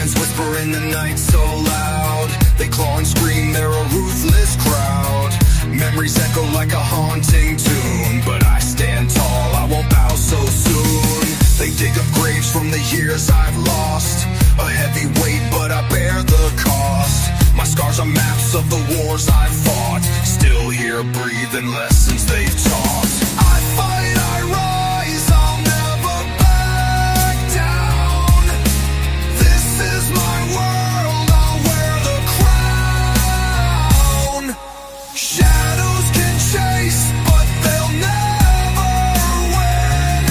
demons whisper in the night so loud. They claw and scream, they're a ruthless crowd. Memories echo like a haunting tune, but I stand tall, I won't bow so soon. They dig up graves from the years I've lost, a heavy weight but I bear the cost. My scars are maps of the wars I've fought, still here breathing lessons they've taught. I fight, I rise, I'll never back down. This is my world, I'll wear the crown. Shadows can chase, but they'll never win.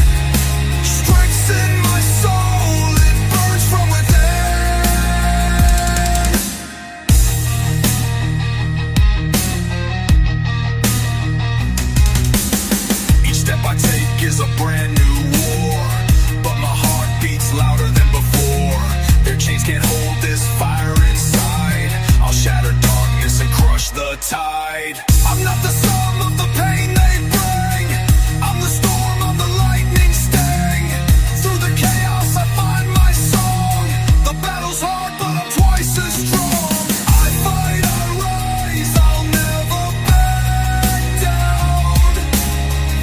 Strength's in my soul, it burns from within. Each step I take is a brand new war, but my heart beats louder than before. Their chains can't hold this fire inside. I'll shatter darkness and crush the tide. I'm not the sum of the pain they bring, I'm the storm of the lightning sting. Through the chaos I find my song. The battle's hard but I'm twice as strong. I fight, I rise, I'll never back down.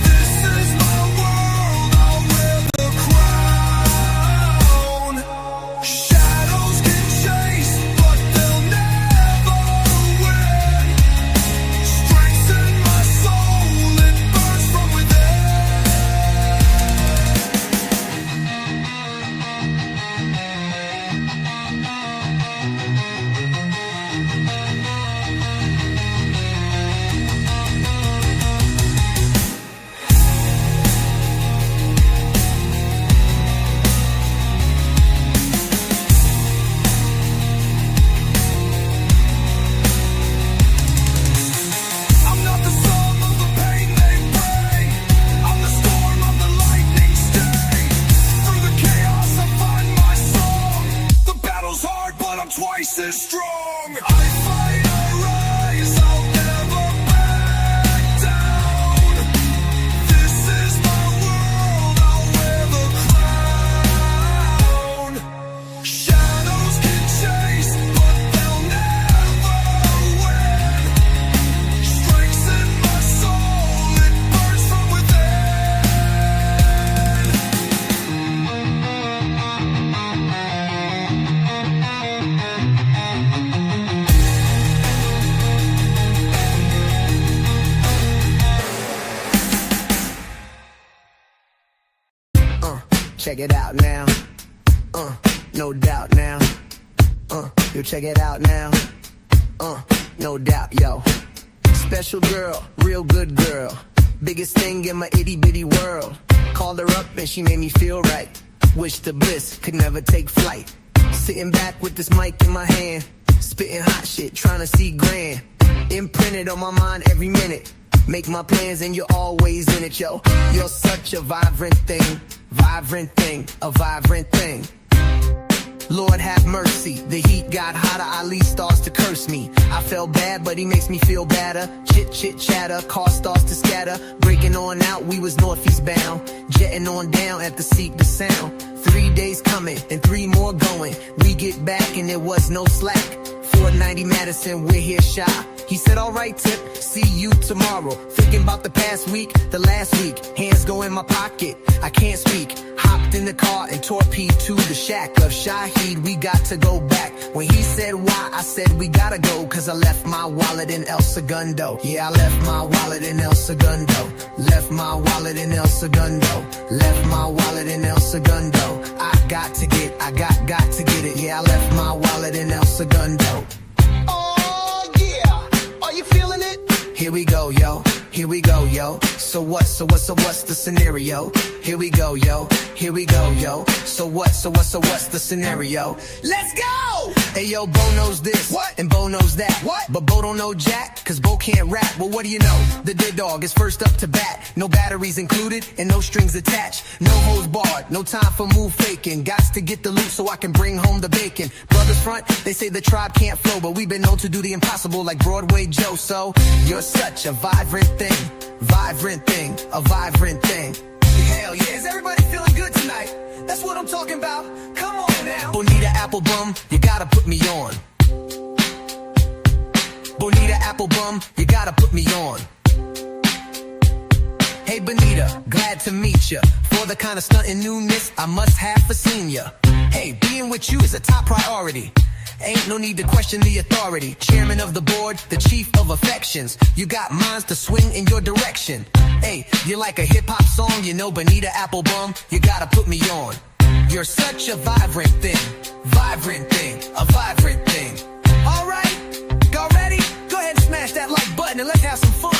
This is my world, I'll wear the crown. Shadows can chase, but they'll never win. Strength's in my soul, it burns from within. I'm not the sum of the pain they bring, I'm the storm of the lightning sting. Through the chaos I find my song. The battle's hard but I'm twice as strong. I fight, I rise, I'll never back down. This is my world, I'll wear the crown. Shadows can chase, but they'll never win. Strength's in my soul, it burns from within. Check it out now. No doubt now. You check it out now. No doubt, yo. Special girl, real good girl. Biggest thing in my itty bitty world. Called her up and she made me feel right. Wish the bliss could never take flight. Sitting back with this mic in my hand, spitting hot shit, trying to see grand. Imprinted on my mind every minute. Make my plans and you're always in it, yo. You're such a vibrant thing, a vibrant thing. Lord have mercy, the heat got hotter, Ali starts to curse me. I felt bad, but he makes me feel better. Chit chit chatter, car starts to scatter. Breaking on out, we was northeast bound. Jetting on down at the seek the sound. 3 days coming and 3 more going. We get back and there was no slack. 490 Madison, we're here shy. He said, alright Tip, see you tomorrow. Thinking about the past week, the last week. Hands go in my pocket, I can't speak. Hopped in the car and torpedoed to the shack of Shahid. We got to go back. When he said why, I said we gotta go. Cause I left my wallet in El Segundo. Yeah, I left my wallet in El Segundo. Left my wallet in El Segundo. Left my wallet in El Segundo. I got to get it. Yeah, I left my wallet in El Segundo. Oh yeah, are you feeling it? Here we go, yo. Here we go, yo. So what's the scenario? Here we go, yo. Here we go, yo. So what's the scenario? Let's go! Hey yo, Bo knows this, what? And Bo knows that, what? But Bo don't know jack, cause Bo can't rap. Well, what do you know? The dead dog is first up to bat. No batteries included and no strings attached. No hose barred, no time for move faking. Gots to get the loot so I can bring home the bacon. Brothers front, they say the tribe can't flow, but we've been known to do the impossible like Broadway Joe. So you're such a vibrant thing, a vibrant thing. Hell yeah, is everybody feeling good tonight? That's what I'm talking about. Come on now. Bonita Applebum, you gotta put me on. Bonita Applebum, you gotta put me on. Hey Bonita, glad to meet ya. For the kind of stunting newness I must have for senior. Hey, being with you is a top priority. Ain't no need to question the authority. Chairman of the board, the chief of affections. You got minds to swing in your direction. Hey, you like a hip-hop song, you know Bonita Applebum, you gotta put me on. You're such a vibrant thing, a vibrant thing. Alright, y'all ready? Go ahead and smash that like button and let's have some fun.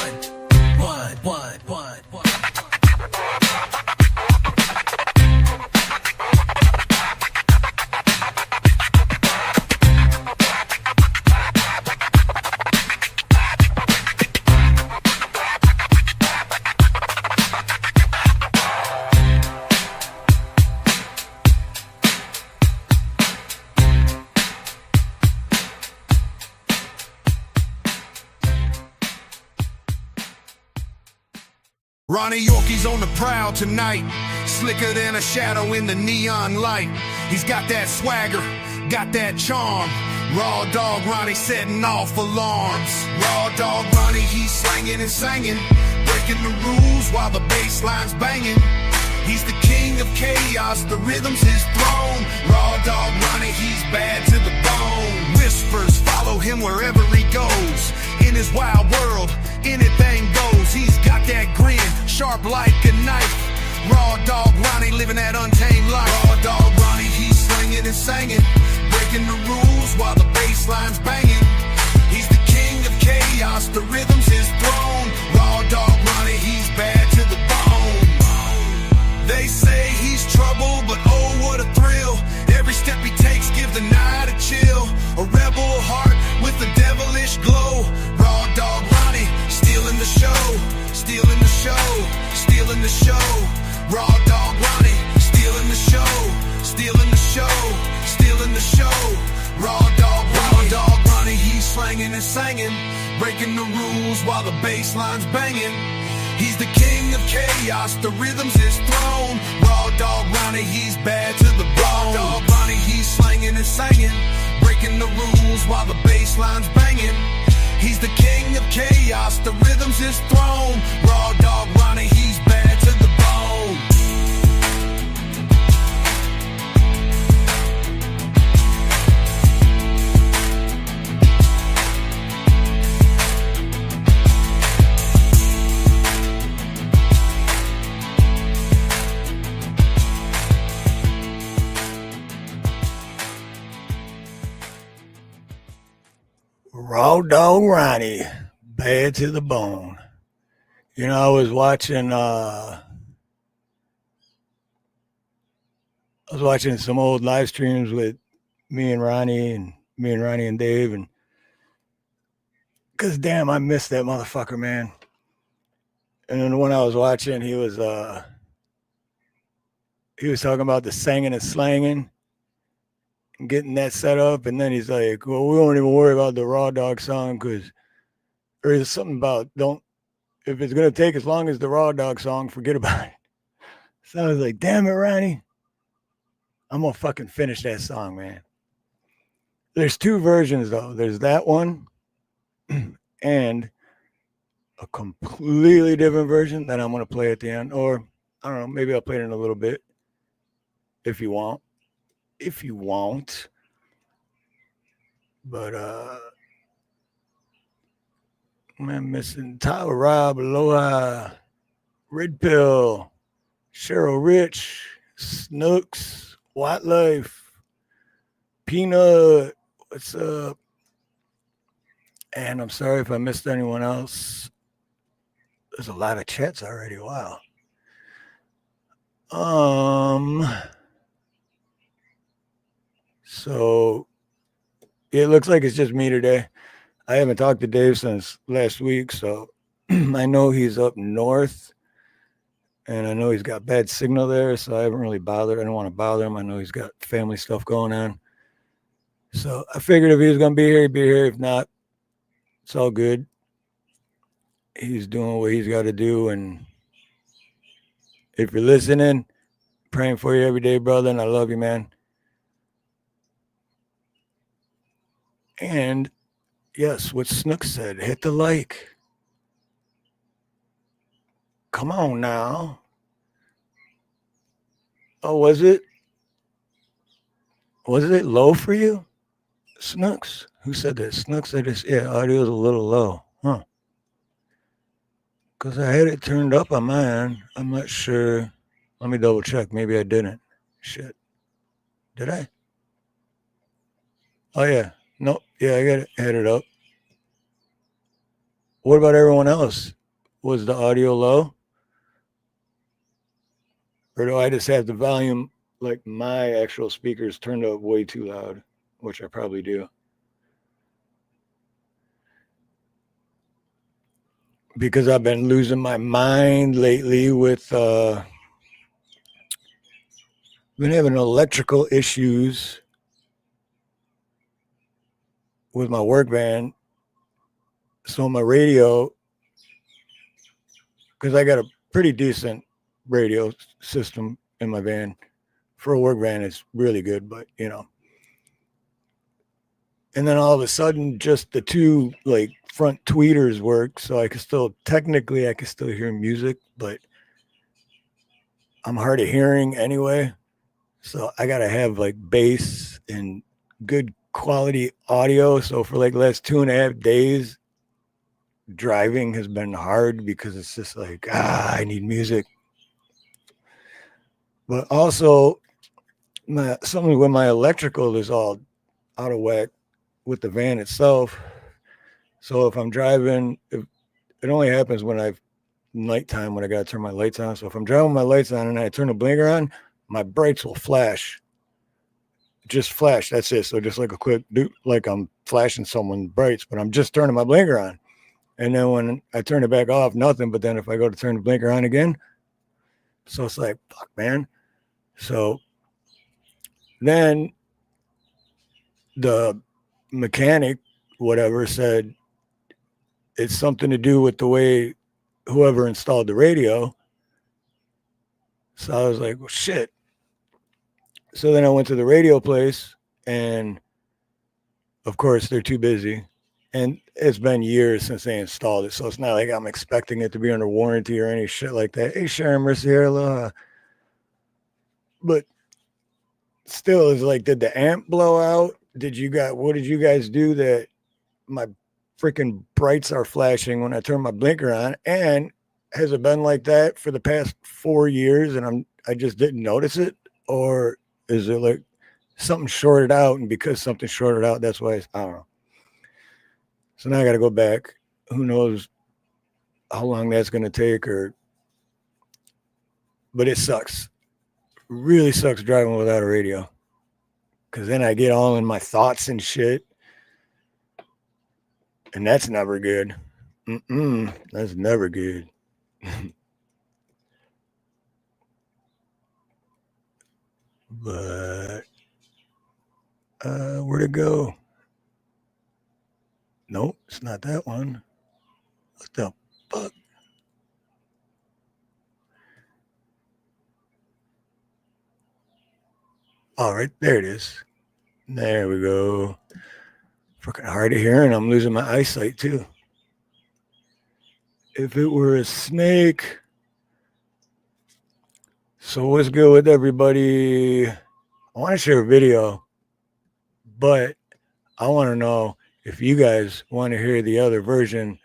One. Ronnie Yorkie's on the prowl tonight, slicker than a shadow in the neon light. He's got that swagger, got that charm. Raw dog Ronnie setting off alarms. Raw dog Ronnie, he's slanging and singing, breaking the rules while the bass line's banging. He's the king of chaos, the rhythm's his throne. Raw dog Ronnie, he's bad to the bone. Whispers follow him wherever he goes. In his wild world, anything goes. He's got that grin, sharp like a knife. Raw dog Ronnie living that untamed life. Raw dog Ronnie, he's slinging and singing, breaking the rules while the bass line's banging. He's the king of chaos, the rhythm's his throne. Raw dog Ronnie, he's bad to the bone. They say he's trouble, but oh what a thrill. Every step he takes give the night a chill. A rebel heart with a devilish glow. Raw dog Ronnie, stealing the show, stealing the show, stealing the show. Raw dog Ronnie, stealing the show, stealing the show, stealing the show. Raw dog Ronnie, he's slanging and singing, breaking the rules while the bass line's banging. He's the king of chaos, the rhythm's his throne. Raw dog Ronnie, he's bad to the bone. Raw dog Ronnie, he's slanging and singing, breaking the rules while the bass line's banging. He's the king of chaos, the rhythm's his throne. Raw dog Ronnie, he's bad to the bone. Raw dog Ronnie, bad to the bone. You know, I was watching some old live streams with me and Ronnie and Dave, and because damn, I missed that motherfucker, man. And then when I was watching, he was talking about the singing and slanging, getting that set up, and then he's like, well, we won't even worry about the Raw Dog song because there's something about if it's going to take as long as the Raw Dog song, forget about it. So I was like, damn it, Ronnie, I'm going to fucking finish that song, man. There's two versions though. There's that one and a completely different version that I'm going to play at the end, or I don't know, maybe I'll play it in a little bit if you want. If you won't, but I'm missing Tyler, Rob, Aloha, Red Pill, Cheryl Rich, Snooks, White Life, Peanut, what's up? And I'm sorry if I missed anyone else. There's a lot of chats already. Wow. So it looks like it's just me today. I haven't talked to Dave since last week, so I know he's up north, and I know he's got bad signal there, so I haven't really bothered. I don't want to bother him. I know he's got family stuff going on. So I figured if he was going to be here, he'd be here. If not, it's all good. He's doing what he's got to do, and if you're listening, praying for you every day, brother, and I love you, man. And yes, what Snook said, hit the like. Come on now. Oh, was it low for you? Snooks. Who said that? Snooks said this. Yeah, audio's a little low. Huh. Because I had it turned up on mine. I'm not sure. Let me double check. Maybe I didn't. Shit. Did I? Oh, yeah. No. Yeah, I got it. Had it up. What about everyone else? Was the audio low? Or do I just have the volume, like my actual speakers, turned up way too loud? Which I probably do. Because I've been losing my mind lately with been having electrical issues with my work van. So my radio, because I got a pretty decent radio system in my van. For a work van, it's really good, but you know. And then all of a sudden, just the two like front tweeters work, so I could still technically I could still hear music, but I'm hard of hearing anyway. So I gotta have like bass and good quality audio. So for like the last 2.5 days, driving has been hard because it's just like I need music. But also something with my electrical is all out of whack with the van itself. So if I'm driving, if it only happens when I've nighttime when I gotta turn my lights on. So if I'm driving with my lights on and I turn the blinker on, my brights will flash. Just flash. That's it. So just like a quick like I'm flashing someone's brights, but I'm just turning my blinker on. And then when I turn it back off, nothing. But then if I go to turn the blinker on again, so it's like, fuck, man. So then the mechanic, whatever, said it's something to do with the way whoever installed the radio. So I was like, well, shit. So then I went to the radio place, and of course they're too busy. And it's been years since they installed it, so it's not like I'm expecting it to be under warranty or any shit like that. Hey, Sharon Mercy, Harloha. But still, it's like, did the amp blow out? What did you guys do that my freaking brights are flashing when I turn my blinker on? And has it been like that for the past 4 years and I just didn't notice it? Or is it like something shorted out, and because something shorted out, that's why I don't know. So now I got to go back. Who knows how long that's going to take, but it sucks. Really sucks driving without a radio. Because then I get all in my thoughts and shit. And that's never good. That's never good. But where'd it go? Nope, it's not that one. What the fuck? All right, there it is. There we go. Fucking hard of hearing. I'm losing my eyesight too. If it were a snake. So what's good with everybody? I want to share a video, but I want to know if you guys want to hear the other version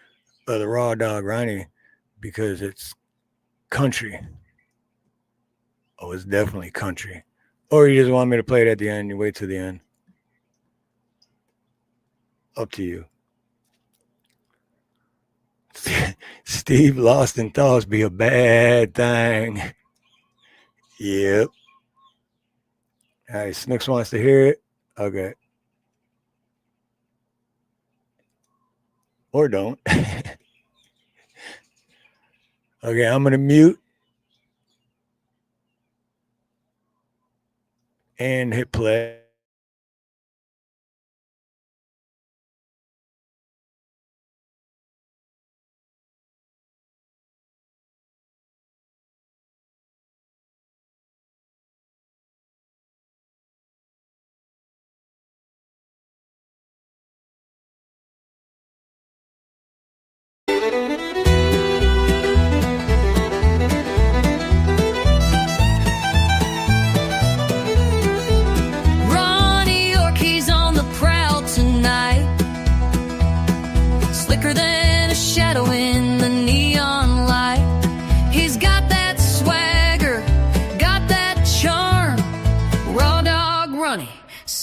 of the Raw Dog Ronnie, because it's country. Oh, it's definitely country. Or you just want me to play it at the end, you wait till the end. Up to you. Steve lost in thoughts be a bad thing. Yep. All right, Snooks wants to hear it. Okay. Or don't. Okay, I'm going to mute and hit play.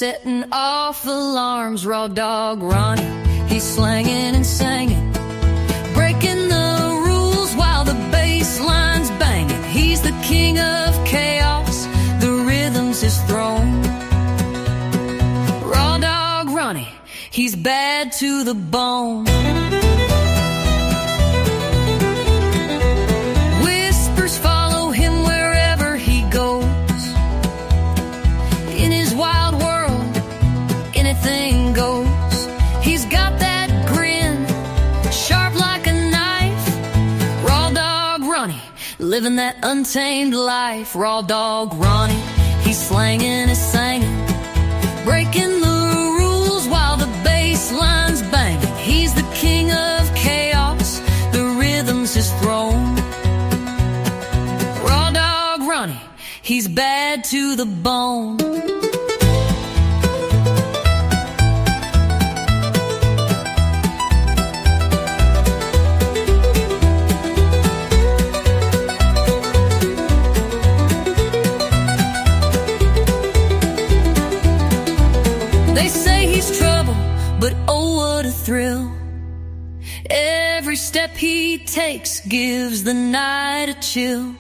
setting off alarms. Raw dog Ronnie, he's slanging and singing, breaking the rules while the bass line's banging. He's the king of chaos, the rhythm's his throne. Raw dog Ronnie, he's bad to the bone. Whispers follow him wherever he goes. In his wild world, anything goes. He's got that grin, sharp like a knife. Raw dog Ronnie, living that untamed life. Raw dog Ronnie, he's slanging and singing, breaking the rules while the bass line's banging. He's the king of chaos, the rhythm's his throne. Raw dog Ronnie, he's bad to the bone. They say he's trouble, but oh what a thrill. Every step he takes gives the night a chill.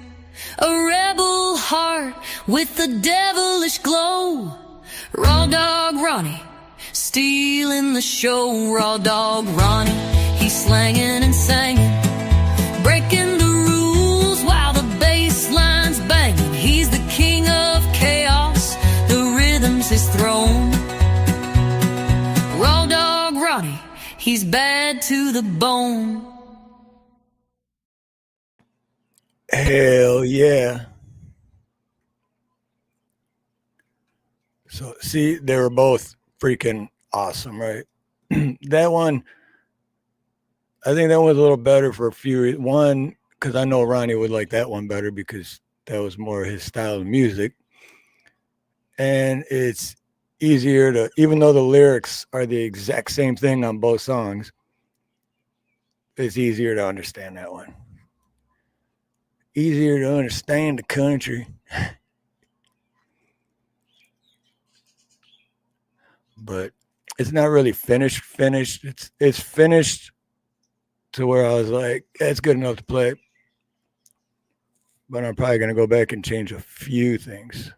A rebel heart with a devilish glow. Raw dog Ronnie, stealing the show. Raw dog Ronnie, he's slanging and singing, breaking the rules while the bass line's banging. He's the king of chaos, the rhythm's his throne. Raw dog Ronnie, he's bad to the bone. Hell yeah. So, see, they were both freaking awesome, right? That one, I think that one's a little better for a few. One, because I know Ronnie would like that one better because that was more his style of music. And it's easier to, even though the lyrics are the exact same thing on both songs, it's easier to understand that one. Easier to understand the country. But it's not really finished. It's finished to where I was like, it's good enough to play. But I'm probably going to go back and change a few things.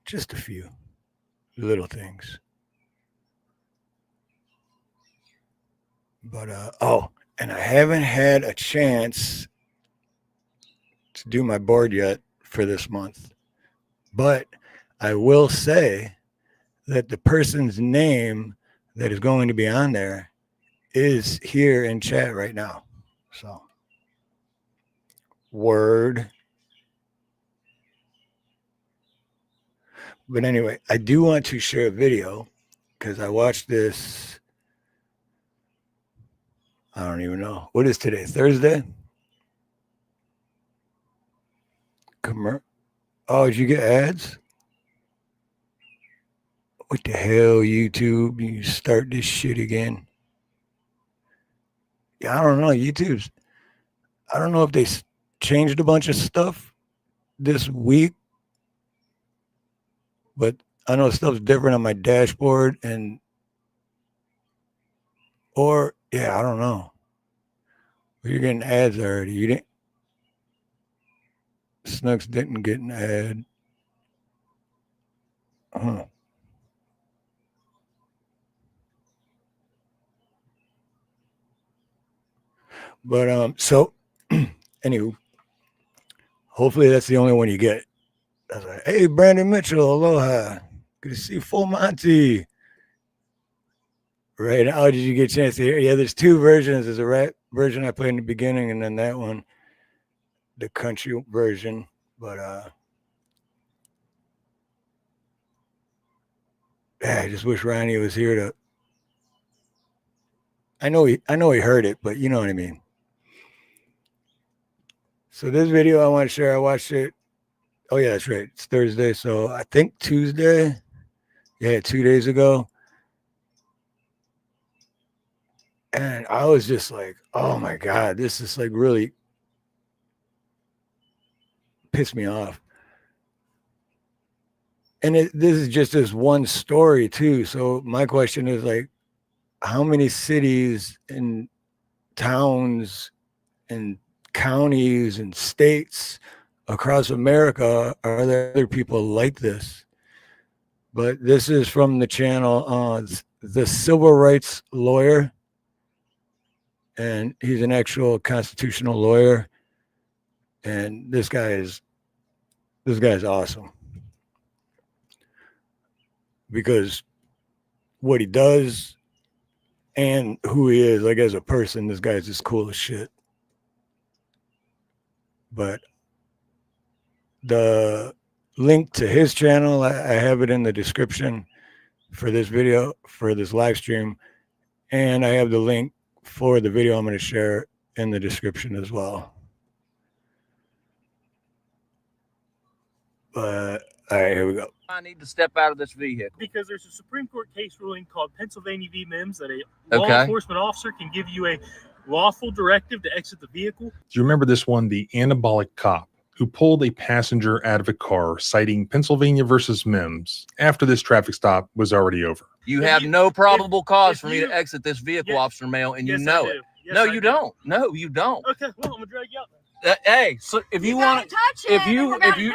Just a few little things. But, and I haven't had a chance to do my board yet for this month. But I will say that the person's name that is going to be on there is here in chat right now. So, word. But anyway, I do want to share a video because I watched this. I don't even know. What is today? Thursday? Oh, did you get ads? What the hell, YouTube? You start this shit again. Yeah, I don't know. YouTube's, I don't know if they changed a bunch of stuff this week, but I know stuff's different on my dashboard I don't know. You're getting ads already. You didn't. Snooks didn't get an ad. Huh. But so anywho, hopefully that's the only one you get. I was like, hey, Brandon Mitchell, aloha. Good to see you, Full Monty. Right. How did you get a chance to hear? Yeah, there's two versions. There's a rap version I played in the beginning, and then that one, the country version. But I just wish Ronnie was here to. I know he heard it, but you know what I mean. So this video I want to share, I watched it. Oh yeah, that's right. It's Thursday, so I think Tuesday. Yeah, 2 days ago. And I was just like, oh my God, this is like really pissed me off. And this is just this one story too. So my question is like, how many cities and towns and counties and states across America are there other people like this? But this is from the channel, the Civil Rights Lawyer, and he's an actual constitutional lawyer. And this guy's awesome, because what he does and who he is, like as a person, this guy's just cool as shit. But the link to his channel, I have it in the description for this video, for this live stream, and I have the link for the video I'm going to share in the description as well. But all right, here we go. I need to step out of this vehicle because there's a Supreme Court case ruling called Pennsylvania v. Mims that a law enforcement officer can give you a lawful directive to exit the vehicle. Do you remember this one? The anabolic cop who pulled a passenger out of a car, citing Pennsylvania versus Mims after this traffic stop was already over. You have no probable cause for me to exit this vehicle, Officer Mail, and you know it. No, you don't. No, you don't. Okay, well, I'm gonna drag you out then. Hey, so if you want to, if you, hey, drag you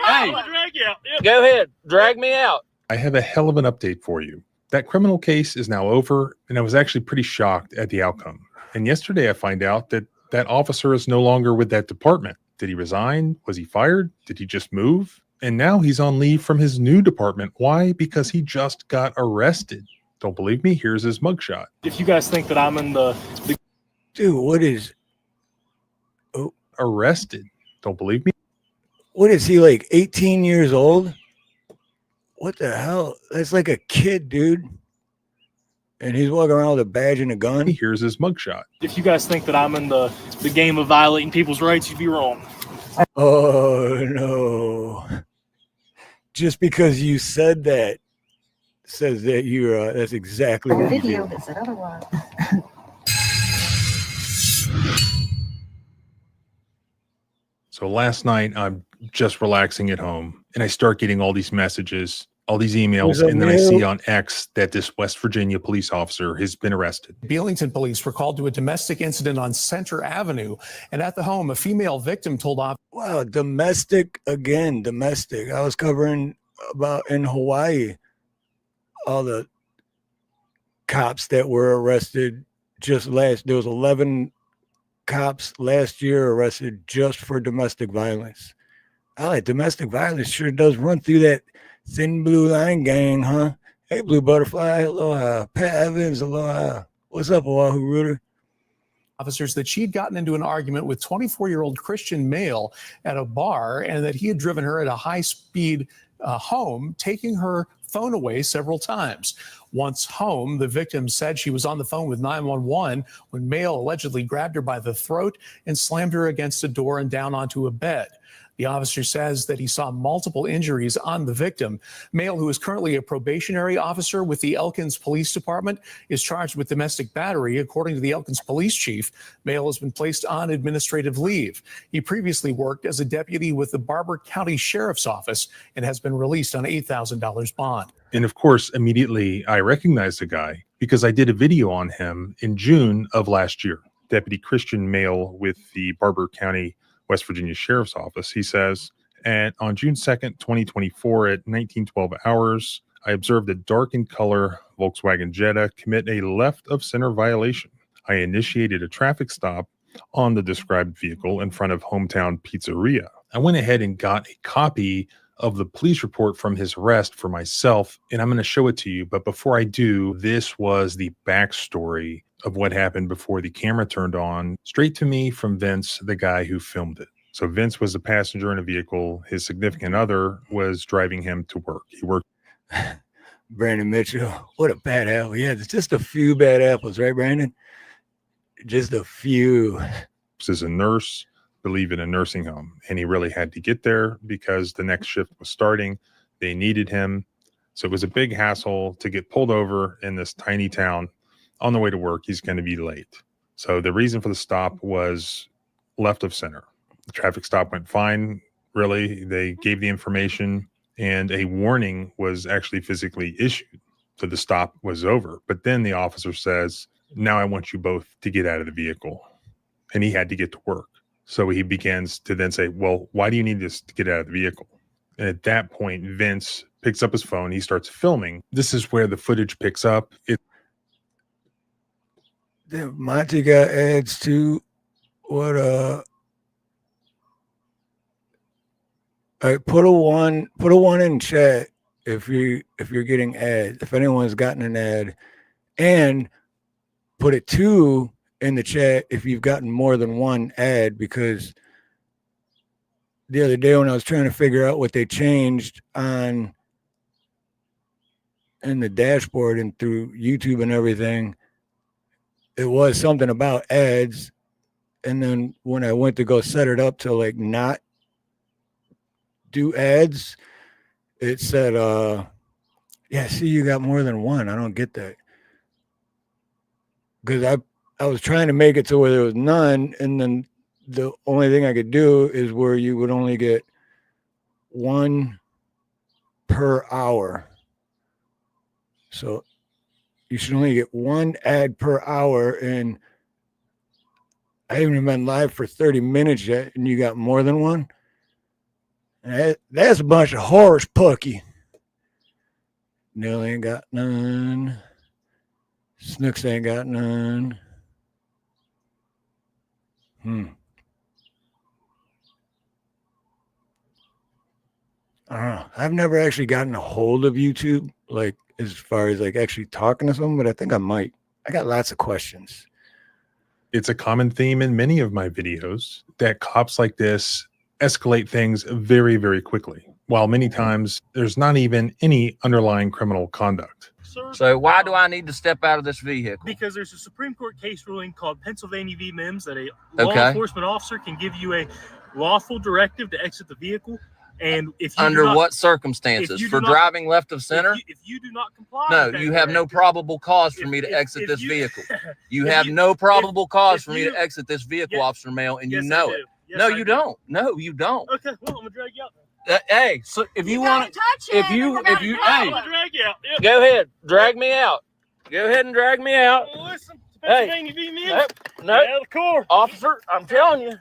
out. Yep. Go ahead, drag me out. I have a hell of an update for you. That criminal case is now over, and I was actually pretty shocked at the outcome. And yesterday I find out that that officer is no longer with that department. Did he resign? Was he fired? Did he just move? And now he's on leave from his new department. Why? Because he just got arrested. Don't believe me? Here's his mugshot. If you guys think that I'm in the Dude, what is... Arrested. Don't believe me? What is he, like 18 years old? What the hell? That's like a kid, dude. And he's walking around with a badge and a gun. Here's his mugshot. If you guys think that I'm in the game of violating people's rights, you'd be wrong. Oh, no. Just because you said that says that you're, that's exactly what you did. That said otherwise. So last night, I'm just relaxing at home, and I start getting all these messages, all these emails, and then I see on X that this West Virginia police officer has been arrested. Beelington police were called to a domestic incident on Center Avenue, and at the home, a female victim told officers. Wow, domestic again, domestic. I was covering about in Hawaii all the cops that were arrested there was 11 cops last year arrested just for domestic violence. Domestic violence sure does run through that thin blue line gang, huh? Hey, Blue Butterfly, aloha. Pat Evans, aloha. What's up, Oahu Rooter? Officers that she'd gotten into an argument with 24-year-old Christian male at a bar, and that he had driven her at a high-speed home, taking her phone away several times. Once home, the victim said she was on the phone with 911 when male allegedly grabbed her by the throat and slammed her against a door and down onto a bed. The officer says that he saw multiple injuries on the victim. Male, who is currently a probationary officer with the Elkins Police Department, is charged with domestic battery. According to the Elkins police chief, Male has been placed on administrative leave. He previously worked as a deputy with the Barber County Sheriff's Office and has been released on $8,000 bond. And of course, immediately I recognized the guy because I did a video on him in June of last year. Deputy Christian Male with the Barber County West Virginia Sheriff's Office. He says, and on June 2nd, 2024 at 1912 hours, I observed a dark in color Volkswagen Jetta commit a left of center violation. I initiated a traffic stop on the described vehicle in front of Hometown Pizzeria. I went ahead and got a copy of the police report from his arrest for myself, and I'm going to show it to you. But before I do, this was the backstory of what happened before the camera turned on, straight to me from Vince, the guy who filmed it. So Vince was a passenger in a vehicle. His significant other was driving him to work. He worked. Brandon Mitchell, what a bad apple. Yeah, there's just a few bad apples, right, Brandon? Just a few. As a nurse, believe in a nursing home. And he really had to get there because the next shift was starting. They needed him. So it was a big hassle to get pulled over in this tiny town. On the way to work, he's going to be late. So the reason for the stop was left of center. The traffic stop went fine, really. They gave the information, and a warning was actually physically issued. So the stop was over. But then the officer says, now I want you both to get out of the vehicle. And he had to get to work. So he begins to then say, well, why do you need this to get out of the vehicle? And at that point, Vince picks up his phone. He starts filming. This is where the footage picks up. Monty got ads too. What put a one in chat if you're getting ads, if anyone's gotten an ad, and put a 2 in the chat if you've gotten more than one ad, because the other day when I was trying to figure out what they changed in the dashboard and through YouTube and everything, it was something about ads. And then when I went to go set it up to like not do ads, it said, yeah, see, you got more than one. I don't get that. Because I was trying to make it to where there was none, and then the only thing I could do is where you would only get 1 per hour. So you should only get 1 ad per hour, and I haven't even been live for 30 minutes yet, and you got more than one? That's a bunch of horse pucky. Neil ain't got none. Snooks ain't got none. I don't know. I've never actually gotten a hold of YouTube, like as far as like actually talking to someone, but I think I might. I got lots of questions. It's a common theme in many of my videos that cops like this escalate things very, very quickly, while many times there's not even any underlying criminal conduct. So why do I need to step out of this vehicle? Because there's a Supreme Court case ruling called Pennsylvania v. Mims that a law enforcement officer can give you a lawful directive to exit the vehicle. And if you under what circumstances? For driving left of center? If you do not comply, no, you have no probable cause for me to exit this vehicle. You have no probable cause for me to exit this vehicle, Officer Mail, and you know it. No, you don't. No, you don't. Okay, well, I'm gonna drag you out. Hey, so if you want to, if you, hey, drag you out. Yep. Go ahead, drag me out. Go ahead and drag me out. Listen, Pennsylvania v. Mims. No, out of the car. Officer, I'm telling you,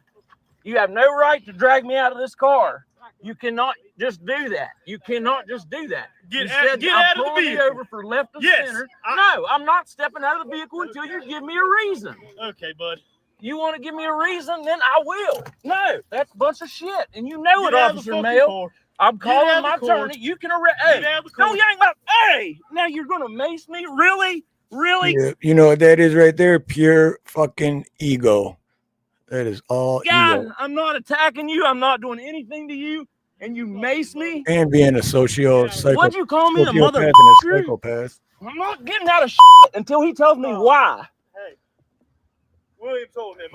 you have no right to drag me out of this car. You cannot just do that. You cannot just do that. Get out of the vehicle. Over for left of center. No, I'm not stepping out of the vehicle until you give me a reason. Okay, bud. You want to give me a reason, then I will. No, that's a bunch of shit. And you know it, Officer Mail. I'm calling my attorney. You can arrest. Hey, no, you ain't about. Hey, now you're going to mace me? Really? Really? Yeah, you know what that is right there? Pure fucking ego. That is all ego. I'm not attacking you. I'm not doing anything to you. And you mace me? And being a psychopath. What'd you call me? A motherfucker? Psychopath. I'm not getting out of shit until he tells me why. Hey, William told him,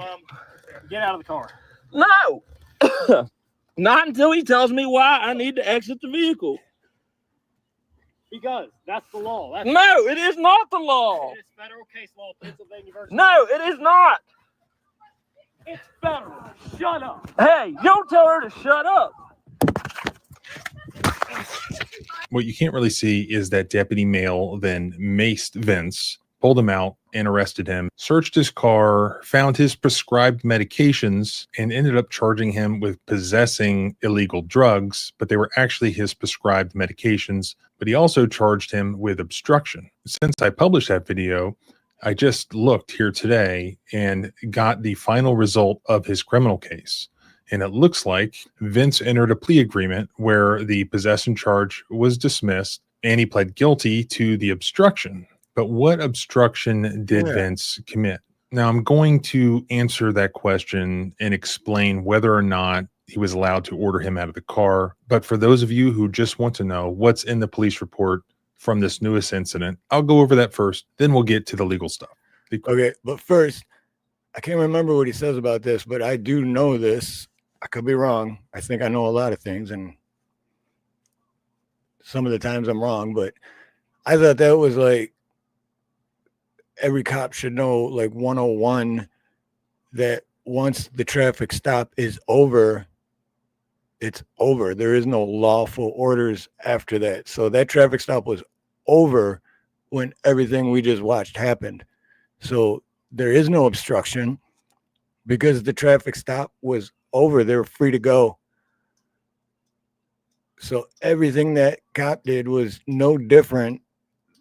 get out of the car. No. Not until he tells me why I need to exit the vehicle. Because that's the law. No, it is not the law. It is federal case law, Pennsylvania versus. No, it is not. It's federal. Shut up. Hey, don't tell her to shut up. What you can't really see is that Deputy Mail then maced Vince, pulled him out, and arrested him, searched his car, found his prescribed medications, and ended up charging him with possessing illegal drugs, but they were actually his prescribed medications. But he also charged him with obstruction. Since I published that video, I just looked here today and got the final result of his criminal case. And it looks like Vince entered a plea agreement where the possession charge was dismissed and he pled guilty to the obstruction. But what obstruction did Vince commit? Now, I'm going to answer that question and explain whether or not he was allowed to order him out of the car. But for those of you who just want to know what's in the police report from this newest incident, I'll go over that first. Then we'll get to the legal stuff. Okay, but first, I can't remember what he says about this, but I do know this. I could be wrong. I think I know a lot of things, and some of the times I'm wrong, but I thought that was like every cop should know, like 101, that once the traffic stop is over, it's over. There is no lawful orders after that. So that traffic stop was over when everything we just watched happened. So there is no obstruction because the traffic stop was over. They were free to go. So everything that cop did was no different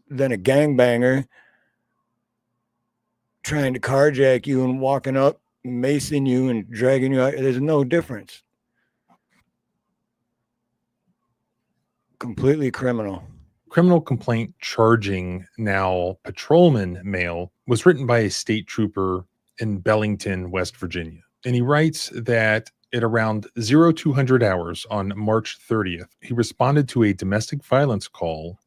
than a gangbanger trying to carjack you and walking up, macing you and dragging you out. There's no difference. Completely criminal. Criminal complaint charging now patrolman male was written by a state trooper in Bellington, West Virginia. And he writes that at around 0200 hours on March 30th, he responded to a domestic violence call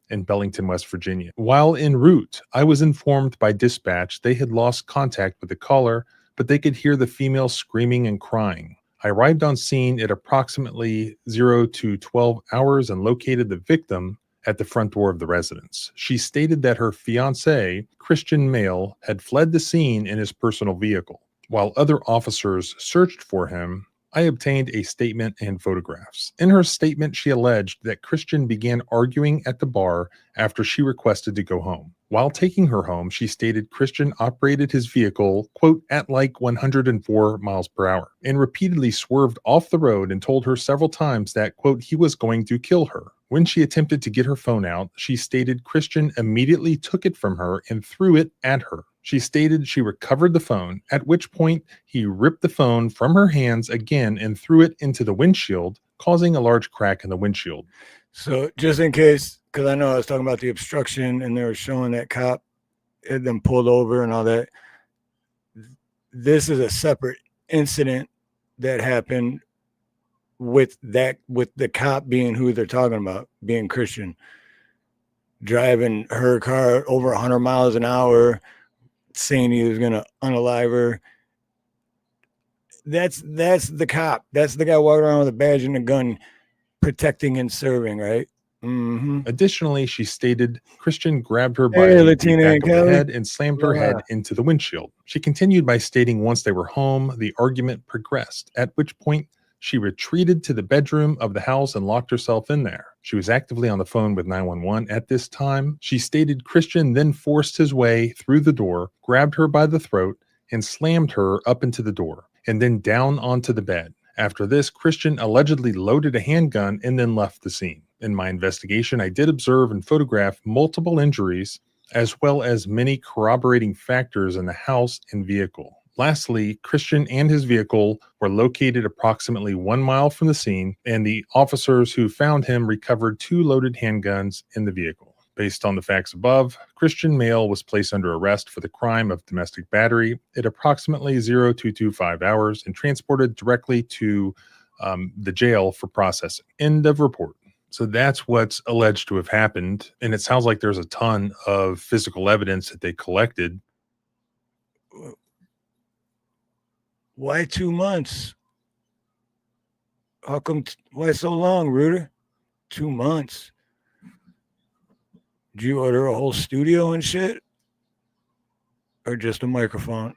in Bellington, West Virginia. While en route, I was informed by dispatch they had lost contact with the caller, but they could hear the female screaming and crying. I arrived on scene at approximately 0 to 12 hours and located the victim at the front door of the residence. She stated that her fiancé, Christian male, had fled the scene in his personal vehicle. While other officers searched for him, I obtained a statement and photographs. In her statement, she alleged that Christian began arguing at the bar after she requested to go home. While taking her home, she stated Christian operated his vehicle, quote, at like 104 miles per hour, and repeatedly swerved off the road and told her several times that, quote, he was going to kill her. When she attempted to get her phone out, she stated Christian immediately took it from her and threw it at her. She stated she recovered the phone, at which point he ripped the phone from her hands again and threw it into the windshield, causing a large crack in the windshield. So just in case, because I know I was talking about the obstruction and they were showing that cop had them pulled over and all that. This is a separate incident that happened with the cop being who they're talking about, being Christian, driving her car over 100 miles an hour, saying he was going to unalive her. That's the cop. That's the guy walking around with a badge and a gun, protecting and serving, right? Mm-hmm. Additionally, she stated Christian grabbed her by the back of the head and slammed her head into the windshield. She continued by stating once they were home, the argument progressed, at which point she retreated to the bedroom of the house and locked herself in there. She was actively on the phone with 911 at this time. She stated Christian then forced his way through the door, grabbed her by the throat, and slammed her up into the door, and then down onto the bed. After this, Christian allegedly loaded a handgun and then left the scene. In my investigation, I did observe and photograph multiple injuries, as well as many corroborating factors in the house and vehicle. Lastly, Christian and his vehicle were located approximately 1 mile from the scene, and the officers who found him recovered 2 loaded handguns in the vehicle. Based on the facts above, Christian male was placed under arrest for the crime of domestic battery at approximately 0225 hours and transported directly to the jail for processing. End of report. So that's what's alleged to have happened, and it sounds like there's a ton of physical evidence that they collected. Why 2 months? How come? Why so long, Reuter? 2 months. Did you order a whole studio and shit? Or just a microphone?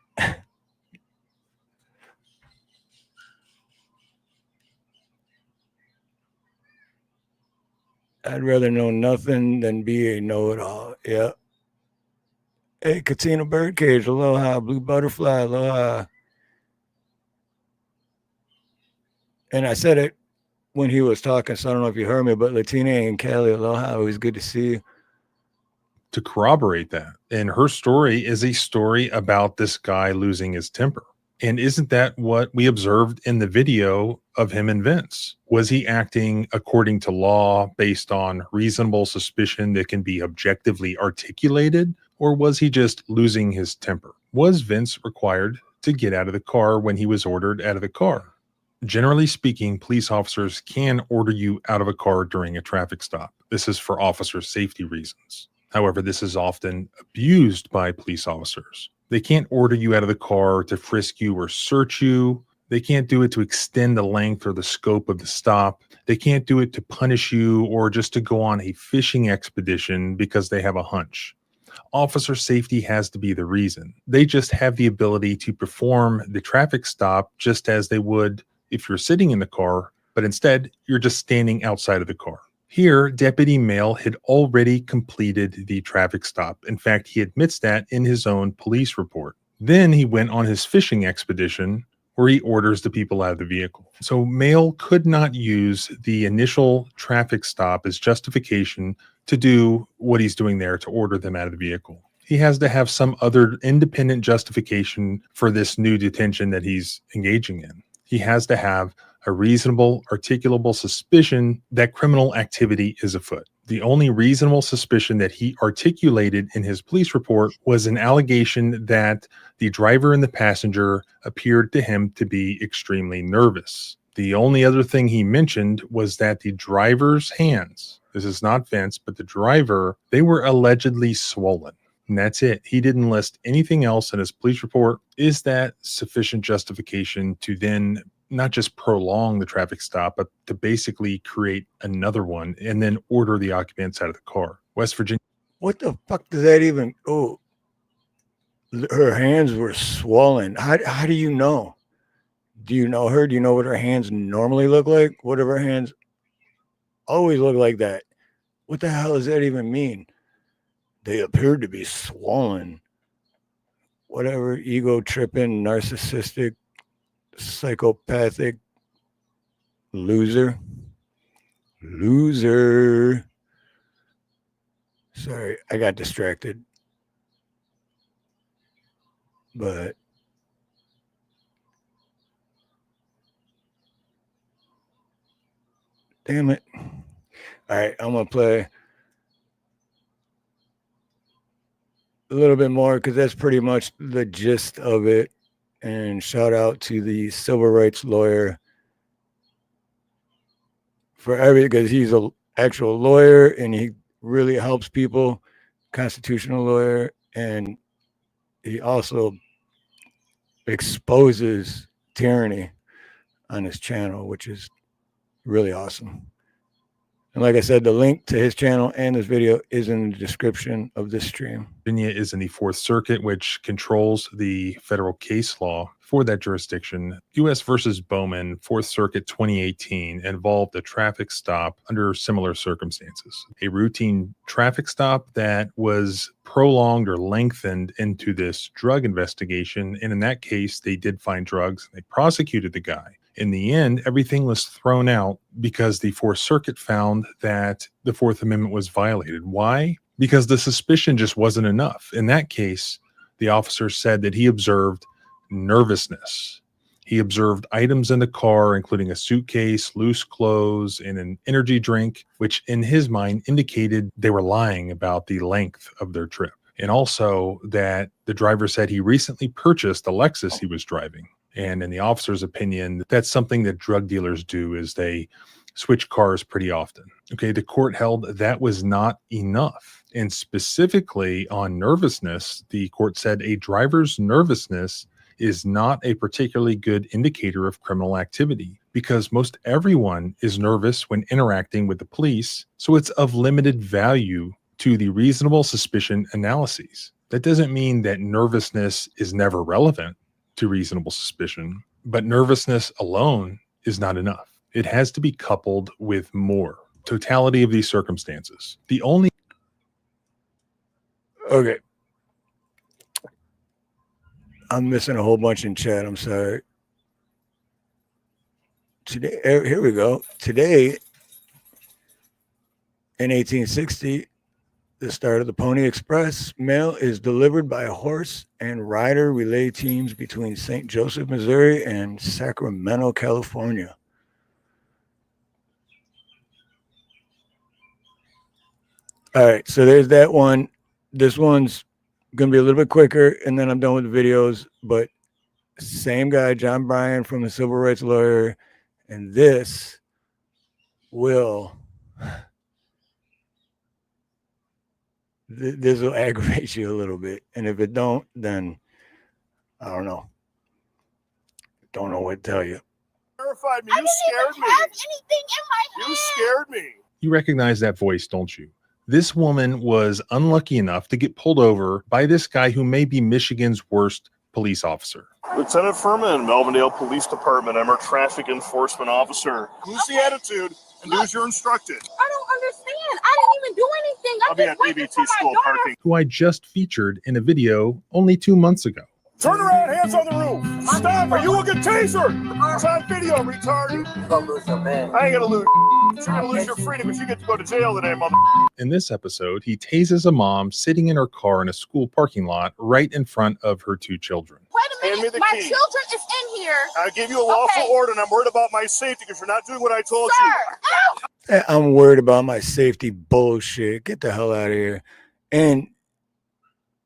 I'd rather know nothing than be a know-it-all. Yeah. Hey, Katina Birdcage, aloha. Blue Butterfly, aloha. And I said it when he was talking, so I don't know if you heard me, but Latina and Kelly, aloha. It was good to see you. To corroborate that. And her story is a story about this guy losing his temper. And isn't that what we observed in the video of him and Vince? Was he acting according to law based on reasonable suspicion that can be objectively articulated? Or was he just losing his temper? Was Vince required to get out of the car when he was ordered out of the car? Generally speaking, police officers can order you out of a car during a traffic stop. This is for officer safety reasons. However, this is often abused by police officers. They can't order you out of the car to frisk you or search you. They can't do it to extend the length or the scope of the stop. They can't do it to punish you or just to go on a fishing expedition because they have a hunch. Officer safety has to be the reason. They just have the ability to perform the traffic stop just as they would if you're sitting in the car but instead you're just standing outside of the car. Here, Deputy Mail had already completed the traffic stop. In fact, he admits that in his own police report. Then he went on his fishing expedition where he orders the people out of the vehicle. So Mail could not use the initial traffic stop as justification to do what he's doing there, to order them out of the vehicle. He has to have some other independent justification for this new detention that he's engaging in. He has to have a reasonable, articulable suspicion that criminal activity is afoot. The only reasonable suspicion that he articulated in his police report was an allegation that the driver and the passenger appeared to him to be extremely nervous. The only other thing he mentioned was that the driver's hands, this is not Vince, but the driver, they were allegedly swollen. And that's it. He didn't list anything else in his police report. Is that sufficient justification to then not just prolong the traffic stop, but to basically create another one and then order the occupants out of the car? West Virginia. What the fuck does that even? Oh, her hands were swollen. How do you know? Do you know her? Do you know what her hands normally look like? What if her hands always look like that? What the hell does that even mean? They appeared to be swollen. Whatever, ego tripping, narcissistic, psychopathic, loser. Sorry, I got distracted. But damn it. All right, I'm going to play a little bit more because that's pretty much the gist of it. And shout out to the civil rights lawyer for everything, because he's an actual lawyer and he really helps people, constitutional lawyer, and he also exposes tyranny on his channel, which is really awesome. And like I said, the link to his channel and this video is in the description of this stream. Virginia is in the Fourth Circuit, which controls the federal case law for that jurisdiction. U.S. versus Bowman, Fourth Circuit 2018, involved a traffic stop under similar circumstances. A routine traffic stop that was prolonged or lengthened into this drug investigation. And in that case, they did find drugs. They prosecuted the guy. In the end, everything was thrown out because the Fourth Circuit found that the Fourth Amendment was violated. Why? Because the suspicion just wasn't enough. In that case, the officer said that he observed nervousness. He observed items in the car, including a suitcase, loose clothes, and an energy drink, which in his mind indicated they were lying about the length of their trip. And also that the driver said he recently purchased the Lexus he was driving. And in the officer's opinion, that's something that drug dealers do, is they switch cars pretty often. Okay, the court held that was not enough. And specifically on nervousness, the court said a driver's nervousness is not a particularly good indicator of criminal activity, because most everyone is nervous when interacting with the police, so it's of limited value to the reasonable suspicion analyses. That doesn't mean that nervousness is never relevant to reasonable suspicion, but nervousness alone is not enough. It has to be coupled with more. Totality of these circumstances. The only... Okay. I'm missing a whole bunch in chat. I'm sorry. Today, here we go. Today, in 1860, the start of the Pony Express mail is delivered by horse and rider relay teams between St. Joseph, Missouri and Sacramento, California. All right, so there's that one. This one's going to be a little bit quicker, and then I'm done with the videos. But same guy, John Bryan from the Civil Rights Lawyer, and this will... This will aggravate you a little bit. And if it don't, then I don't know. Don't know what to tell you. Terrified me. You scared me. Anything in my hand. You scared me. You recognize that voice, don't you? This woman was unlucky enough to get pulled over by this guy who may be Michigan's worst police officer. Lieutenant Furman, Melvindale Police Department. I'm our traffic enforcement officer. Lose the attitude and do as you're instructed. I don't understand. I didn't even do anything. I'll be at ABT school parking. Who I just featured in a video only 2 months ago. Turn around, hands on the roof. Stop or you will get tasered. It's on video, retard. You're gonna lose your man. I ain't gonna lose. You're gonna lose your freedom if you get to go to jail today, mother. In this episode, he tases a mom sitting in her car in a school parking lot right in front of her 2 children. Wait a minute, my children is in here. I gave you a lawful order, and I'm worried about my safety because you're not doing what I told you. I'm worried about my safety bullshit. Get the hell out of here. And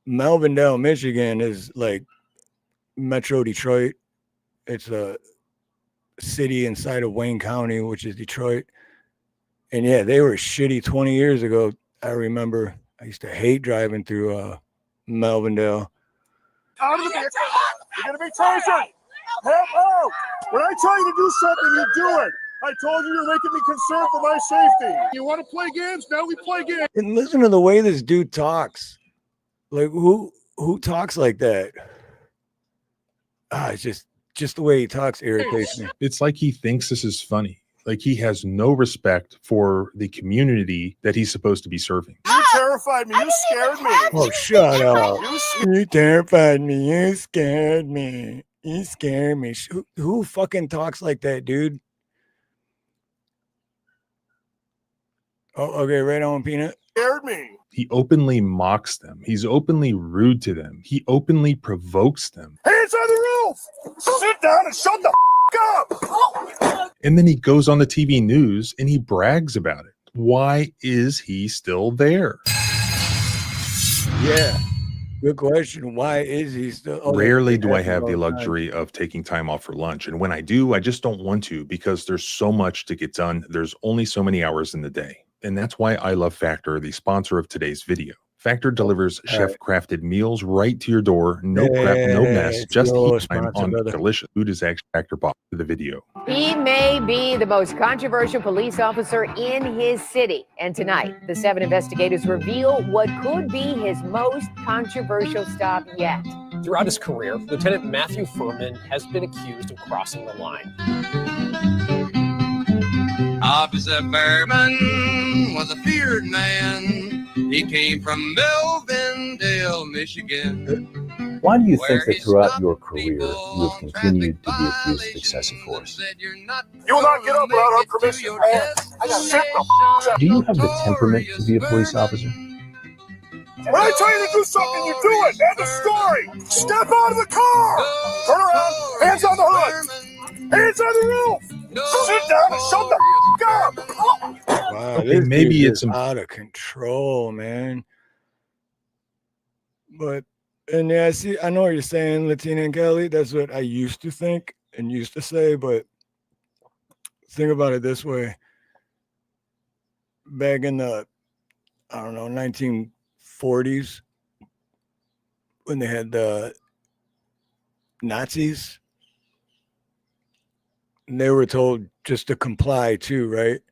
Melvindale, Michigan is like Metro Detroit. It's a city inside of Wayne County, which is Detroit. And yeah, they were shitty 20 years ago. I remember I used to hate driving through Melvindale. Out of the vehicle. You're going to be tasered. Help out. When I tell you to do something, you do it. I told you you're making me concerned for my safety. You want to play games? Now we play games. And listen to the way this dude talks. Like, who talks like that? It's just the way he talks irritates me. It's like he thinks this is funny. Like he has no respect for the community that he's supposed to be serving. You terrified me. You scared me. Oh, shut up. You terrified me. You scared me. You scared me. Who fucking talks like that, dude? Oh, okay, right on, Peanut. Scared me. He openly mocks them. He's openly rude to them. He openly provokes them. Hands on the roof. Sit down and shut the up. And then he goes on the TV news and he brags about it. Why is he still there? Yeah, good question. Why is he still? Rarely do I have the luxury of taking time off for lunch. And when I do, I just don't want to because there's so much to get done. There's only so many hours in the day. And that's why I love Factor, the sponsor of today's video. Factor delivers chef-crafted meals right to your door. No prep, no mess, just eat time on delicious food. Is actually Factor bought to the video. He may be the most controversial police officer in his city. And tonight, the 7 investigators reveal what could be his most controversial stop yet. Throughout his career, Lieutenant Matthew Furman has been accused of crossing the line. Officer Furman was a feared man. He came from Melvindale, Michigan. Why do you think that throughout your career you have continued to be accused of excessive force? You will not get up without our permission. Do you have the temperament to be a police officer? When I tell you to do something, you do it. End of story. Step out of the car. Turn around. Hands on the hood. Hands on the roof. Sit down and shut the up. Wow, okay, maybe it's out of control, man. But and yeah, I know what you're saying, Latina and Kelly. That's what I used to think and used to say. But think about it this way: back in the 1940s, when they had the Nazis. And they were told just to comply too, right?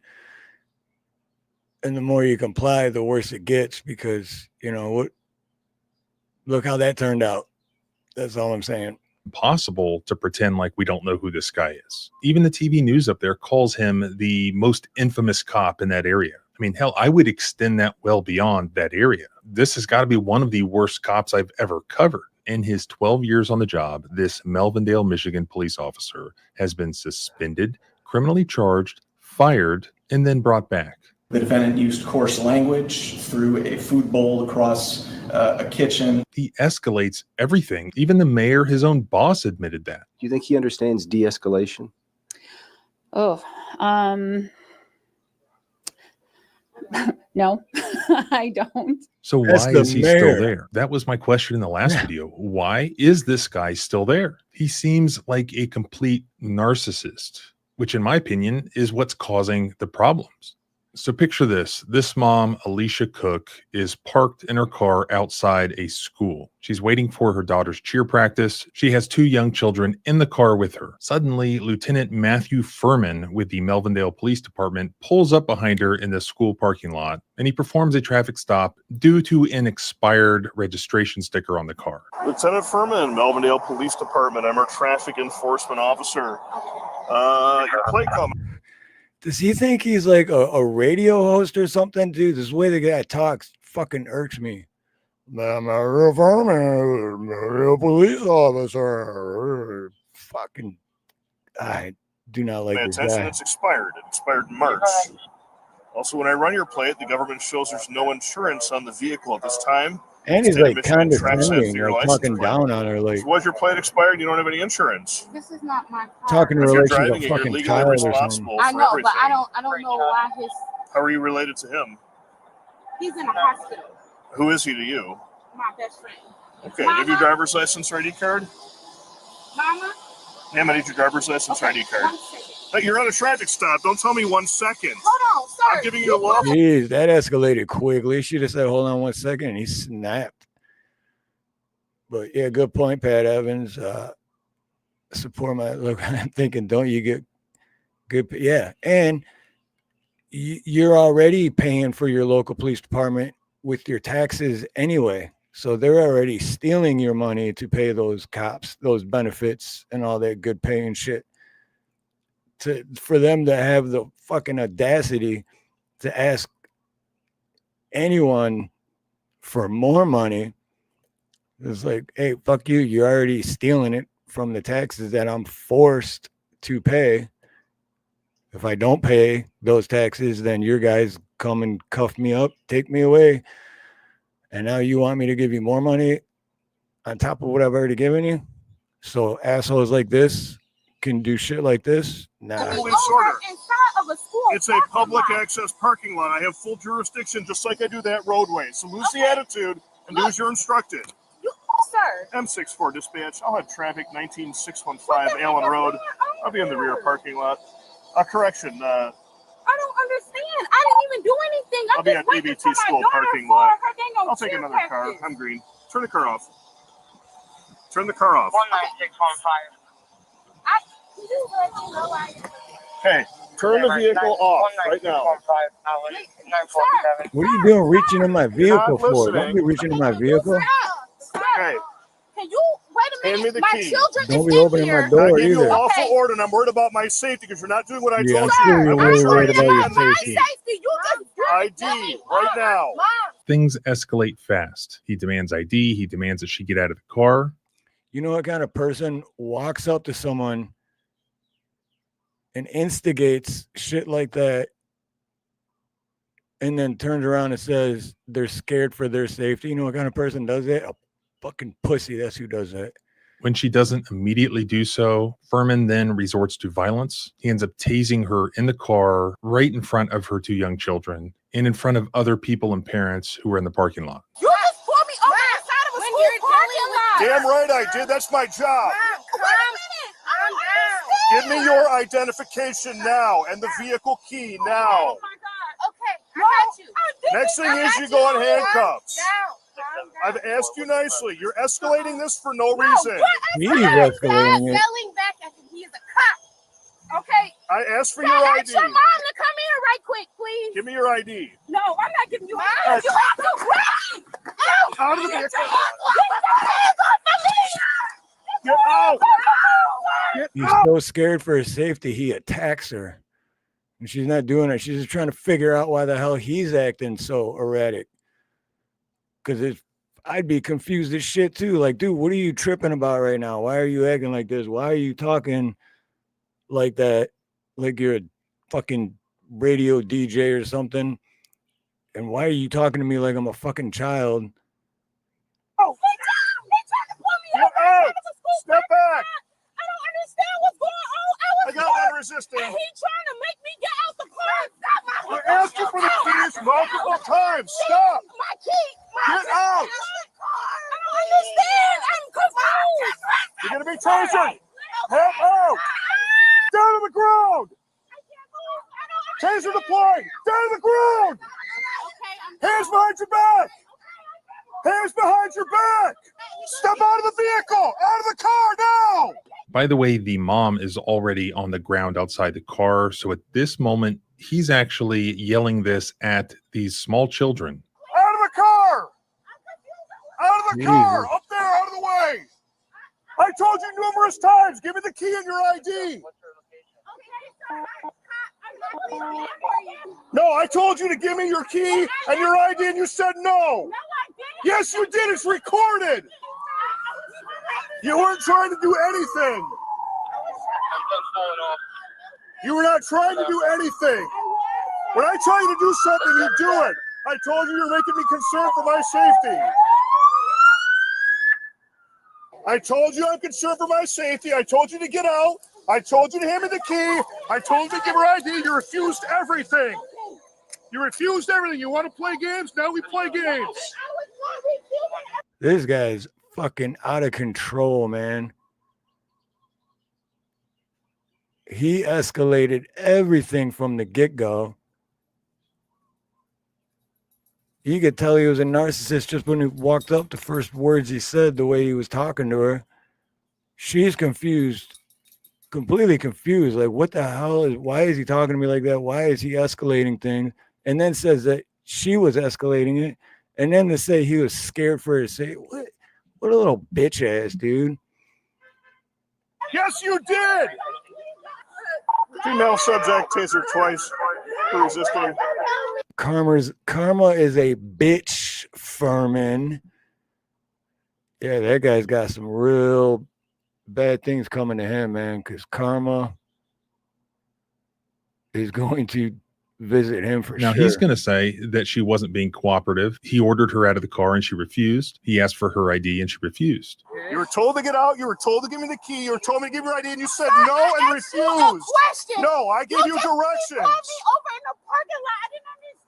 And the more you comply, the worse it gets because, look how that turned out. That's all I'm saying. Impossible to pretend like we don't know who this guy is. Even the TV news up there calls him the most infamous cop in that area. I mean, hell, I would extend that well beyond that area. This has got to be one of the worst cops I've ever covered. In his 12 years on the job, this Melvindale, Michigan police officer has been suspended, criminally charged, fired, and then brought back. The defendant used coarse language, threw a food bowl across a kitchen. He escalates everything. Even the mayor, his own boss, admitted that. Do you think he understands de-escalation? No, I don't. So why is he still there? That was my question in the last video. Why is this guy still there? He seems like a complete narcissist, which in my opinion is what's causing the problems. So picture this. This mom, Alicia Cook, is parked in her car outside a school. She's waiting for her daughter's cheer practice. She has 2 young children in the car with her. Suddenly, Lieutenant Matthew Furman with the Melvindale Police Department pulls up behind her in the school parking lot, and he performs a traffic stop due to an expired registration sticker on the car. Lieutenant Furman, Melvindale Police Department. I'm her traffic enforcement officer. Your plate coming. Does he think he's like a radio host or something? Dude, this way the guy talks fucking irks me. I'm a real Furman, a real police officer. Fucking, I do not like Pay this attention, guy. it's expired. It expired in March. Also, when I run your plate, the government shows there's no insurance on the vehicle at this time. And he's State of like Michigan tracks that condescending, through your like license talking plate. down on her, like So was your plate expired? You don't have any insurance. This is not my car. talking to If her you're like she's driving a it, you're fucking legally child or something. responsible I for know, everything. but I don't know why How are you related to him? he's in a hospital. Who is he to you? My best friend. Okay, give your driver's license or ID card. Mama? Ma'am, I need your driver's license or ID card. 1 second. Hey, you're on a traffic stop. Don't tell me 1 second. Hold on, sir. I'm giving you a law. Jeez, that escalated quickly. She just said, hold on 1 second, and he snapped. But yeah, good point, Pat Evans. Support my look. I'm thinking, don't you get good? Yeah. And you're already paying for your local police department with your taxes anyway. So they're already stealing your money to pay those cops, those benefits and all that good paying shit. For them to have the fucking audacity to ask anyone for more money, it's like, hey, fuck you. You're already stealing it from the taxes that I'm forced to pay. If I don't pay those taxes, then your guys come and cuff me up, take me away. And now you want me to give you more money on top of what I've already given you? So assholes like this can do shit like this? Nah. Police order. It's a public access parking lot. I have full jurisdiction, just like I do that roadway. So lose the attitude and do as you're instructed. Sir. M64 dispatch. I'll have traffic 19615 Allen Road. I'll be in the rear parking lot. Correction. I don't understand. I didn't even do anything. I'll be at ABT school parking lot. I'll take another car. I'm green. Turn the car off. Turn the car off. 19615. Hey, turn the vehicle off right now. What are you doing reaching in my vehicle for? Don't be reaching in my vehicle. Hey. Can you wait a minute? Hand me the My key. children Don't is be in opening here. my door I gave you a either. lawful order, and I'm worried about my safety because you're not doing what I Yeah, told I'm sure you. you're really worried about your safety. You just ID right now. Things escalate fast. He demands ID. He demands that she get out of the car. You know what kind of person walks up to someone and instigates shit like that and then turns around and says they're scared for their safety? You know what kind of person does that? A fucking pussy. That's who does that. When she doesn't immediately do so, Furman then resorts to violence. He ends up tasing her in the car right in front of her 2 young children and in front of other people and parents who were in the parking lot. You just pulled me over the side of a school parking lot. Damn right I did. That's my job. Give me your identification now and the vehicle key now. Oh my God. Okay, I got you. Next thing is you go on handcuffs. I've asked you nicely. You're escalating this for no reason. He's escalating it. Yelling back at him. He is a cop. Okay. I asked for your ID. Ask your mom to come here right quick, please. Give me your ID. No, I'm not giving you ID. You have to run. No. Out of the vehicle. Get your hands off of me. Get out. Get He's out. so scared for his safety, he attacks her. And she's not doing it. She's just trying to figure out why the hell he's acting so erratic. Because I'd be confused as shit too. Like, dude, what are you tripping about right now? Why are you acting like this? Why are you talking like that? Like you're a fucking radio DJ or something. And why are you talking to me like I'm a fucking child? Oh, he tried to pull me over. Step back. I don't understand what's going on. I got one resisting. And he trying to make me get out the car. Stop my I asked you for the keys multiple times. Stop. My key. Get out. I don't understand. I'm confused. You're going to be tasered. Help out. Down on the ground. I can't move. I don't Taser deployed. Down to the ground. Hands behind your back. Hands behind your back. Step out of the vehicle. Out of the car now. By the way, the mom is already on the ground outside the car. So at this moment, he's actually yelling this at these small children. Out of the car. Out of the car. Up there, out of the way. I told you numerous times. Give me the key and your ID. No, I told you to give me your key and your ID, and you said no. Yes, you did. It's recorded. You weren't trying to do anything. You were not trying to do anything. When I tell you to do something, you do it. I told you you're making me concerned for my safety. I told you I'm concerned for my safety. I told you to get out. I told you to hand me the key. I told you to give her ID. You refused everything. You refused everything. You want to play games? Now we play games. This guy's fucking out of control, man. He escalated everything from the get-go. You could tell he was a narcissist just when he walked up. The first words he said, the way he was talking to her. She's confused, completely confused. Like, what the hell why is he talking to me like that? Why is he escalating things? And then says that she was escalating it. And then to say he was scared for her to say, what a little bitch ass, dude. Yes, you did. Female subject tasered twice for resisting. Karma is a bitch, Furman. Yeah, that guy's got some real bad things coming to him, man, because karma is going to visit him for now, sure. He's going to say that she wasn't being cooperative. He ordered her out of the car and she refused. He asked for her ID and she refused. You were told to get out. You were told to give me the key. You were told me to give your ID and you said no and refused. No, I gave you directions.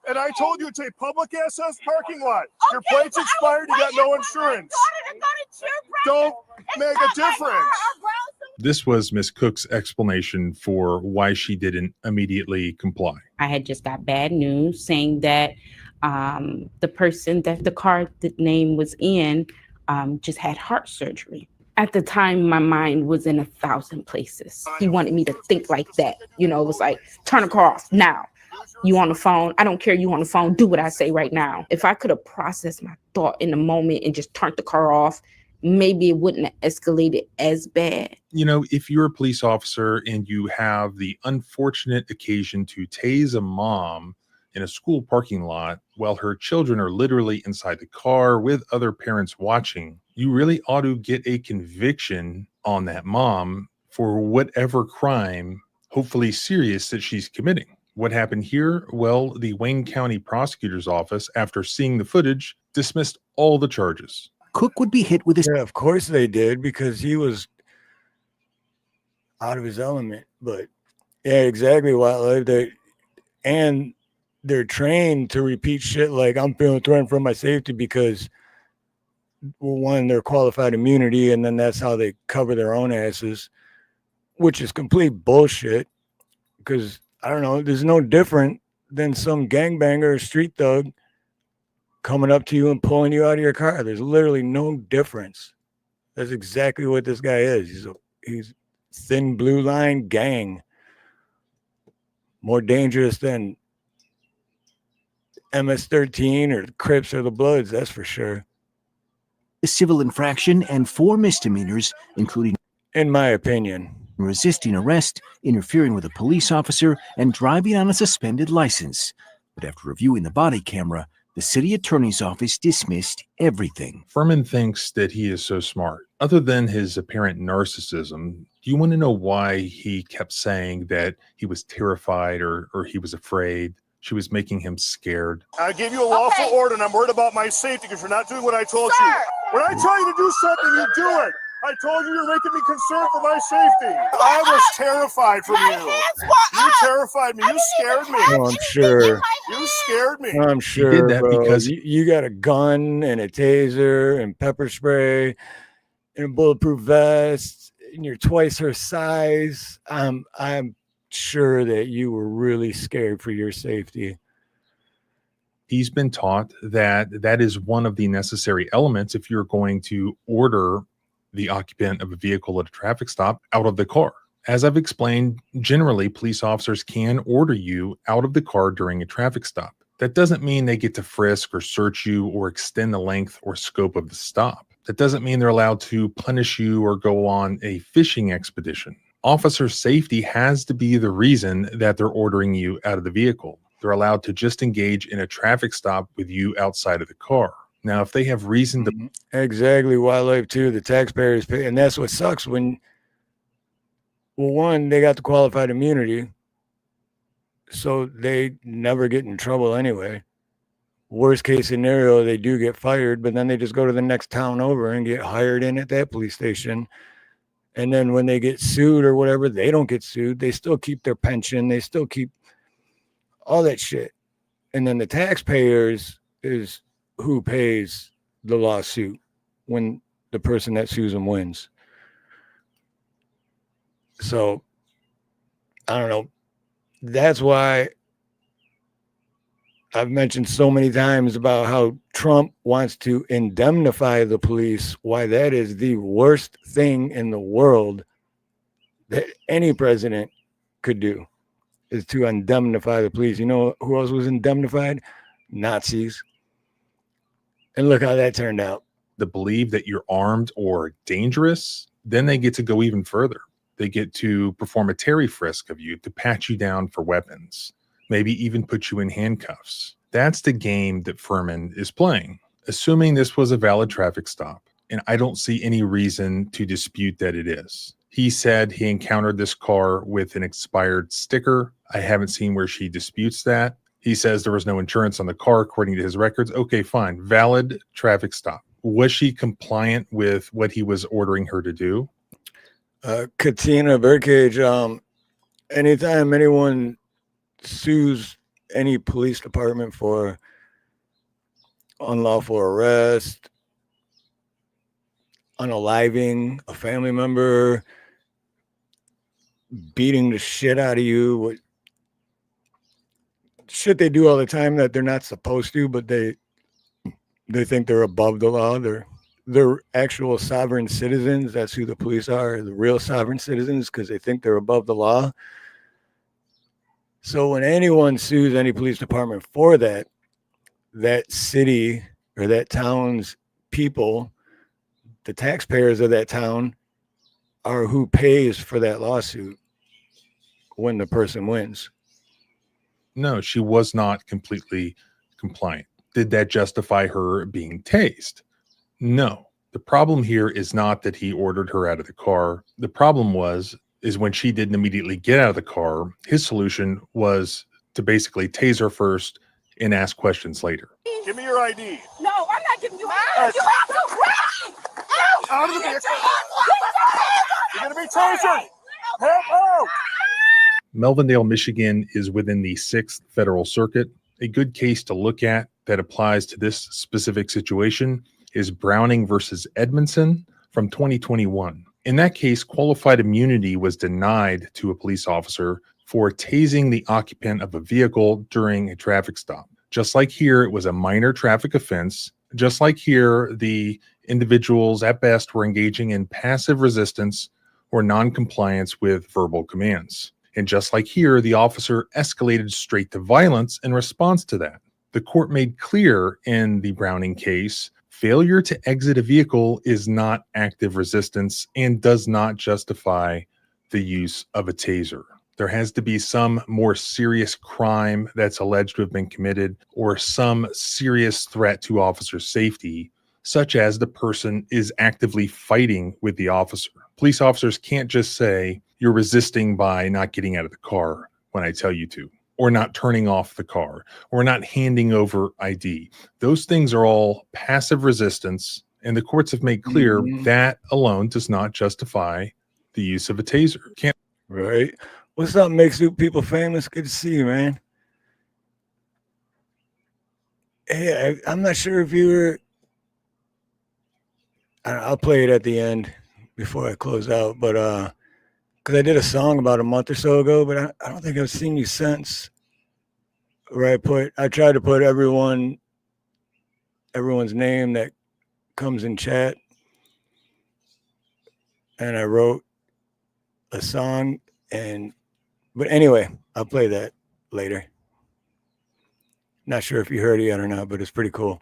And I told you it's a public access parking lot. Your plate's expired. You got no insurance. Don't make a difference. This was Miss Cook's explanation for why she didn't immediately comply. I had just got bad news saying that the person that the car name was in just had heart surgery. At the time, my mind was in 1,000 places. He wanted me to think like that. You know, it was like, turn the car off now. You on the phone? I don't care. You on the phone? Do what I say right now. If I could have processed my thought in the moment and just turned the car off, maybe it wouldn't have escalated as bad. You know, if you're a police officer and you have the unfortunate occasion to tase a mom in a school parking lot while her children are literally inside the car with other parents watching, you really ought to get a conviction on that mom for whatever crime, hopefully serious, that she's committing. What happened here? Well, the Wayne County Prosecutor's Office, after seeing the footage, dismissed all the charges. Cook would be hit with this. Yeah, of course they did, because he was out of his element. But yeah, exactly. And they're trained to repeat shit like, I'm feeling threatened for my safety, because, well, one, they're qualified immunity, and then that's how they cover their own asses, which is complete bullshit. Because I don't know, there's no different than some gangbanger or street thug coming up to you and pulling you out of your car. There's literally no difference. That's exactly what this guy is. He's thin blue line gang. More dangerous than MS-13 or the Crips or the Bloods, that's for sure. A civil infraction and 4 misdemeanors, including, in my opinion, resisting arrest, interfering with a police officer, and driving on a suspended license. But after reviewing the body camera, the city attorney's office dismissed everything. Furman thinks that he is so smart. Other than his apparent narcissism, do you want to know why he kept saying that he was terrified or he was afraid? She was making him scared. I gave you a lawful order, and I'm worried about my safety because you're not doing what I told you. When I tell you to do something, you do it. I told you you're making me concerned for my safety. I was terrified from you. You terrified me. You scared me. Oh, I'm sure. You scared me. I'm sure. He did that bro. because you got a gun and a taser and pepper spray and a bulletproof vest, and you're twice her size. I'm sure that you were really scared for your safety. He's been taught that that is one of the necessary elements if you're going to order the occupant of a vehicle at a traffic stop out of the car. As I've explained, generally, police officers can order you out of the car during a traffic stop. That doesn't mean they get to frisk or search you or extend the length or scope of the stop. That doesn't mean they're allowed to punish you or go on a fishing expedition. Officer safety has to be the reason that they're ordering you out of the vehicle. They're allowed to just engage in a traffic stop with you outside of the car. Now, if they have reason to... Exactly. Wildlife too, the taxpayers pay. And that's what sucks when, well, one, they got the qualified immunity, so they never get in trouble anyway. Worst case scenario, they do get fired, but then they just go to the next town over and get hired in at that police station. And then when they get sued or whatever, they don't get sued. They still keep their pension. They still keep all that shit. And then the taxpayers is who pays the lawsuit when the person that sues them wins. So, I don't know. That's why I've mentioned so many times about how Trump wants to indemnify the police, why that is the worst thing in the world that any president could do, is to indemnify the police. You know who else was indemnified? Nazis. And look how that turned out. To believe that you're armed or dangerous, then they get to go even further. They get to perform a Terry frisk of you, to pat you down for weapons, maybe even put you in handcuffs. That's the game that Furman is playing, assuming this was a valid traffic stop. And I don't see any reason to dispute that it is. He said he encountered this car with an expired sticker. I haven't seen where she disputes that. He says there was no insurance on the car according to his records. Okay, fine. Valid traffic stop. Was she compliant with what he was ordering her to do? Katina Birdcage, anytime anyone sues any police department for unlawful arrest, unaliving a family member, beating the shit out of you, what shit they do all the time that they're not supposed to, but they think they're above the law. They're actual sovereign citizens. That's who the police are, the real sovereign citizens, because they think they're above the law. So when anyone sues any police department for that city or that town's people, the taxpayers of that town are who pays for that lawsuit when the person wins. No, she was not completely compliant. Did that justify her being tased? No. The problem here is not that he ordered her out of the car. The problem is when she didn't immediately get out of the car, his solution was to basically tase her first and ask questions later. Give me your ID. No, I'm not giving you ID. You have to run! No! Out of the vehicle. You're going to be tasered. Help out! Melvindale, Michigan is within the 6th Federal Circuit. A good case to look at that applies to this specific situation is Browning versus Edmondson from 2021. In that case, qualified immunity was denied to a police officer for tasing the occupant of a vehicle during a traffic stop. Just like here, it was a minor traffic offense. Just like here, the individuals at best were engaging in passive resistance or non-compliance with verbal commands. And just like here, the officer escalated straight to violence in response to that. The court made clear in the Browning case, failure to exit a vehicle is not active resistance and does not justify the use of a taser. There has to be some more serious crime that's alleged to have been committed or some serious threat to officer safety, such as the person is actively fighting with the officer. Police officers can't just say, you're resisting by not getting out of the car when I tell you to, or not turning off the car, or not handing over ID. Those things are all passive resistance, and the courts have made clear that alone does not justify the use of a taser. Right. What's up, Makes People Famous? Good to see you, man. Hey, I'm not sure if you were... I'll play it at the end before I close out, but because I did a song about a month or so ago, but I don't think I've seen you since. Where I tried to put everyone's name that comes in chat, and I wrote a song. But anyway, I'll play that later. Not sure if you heard it yet or not, but it's pretty cool.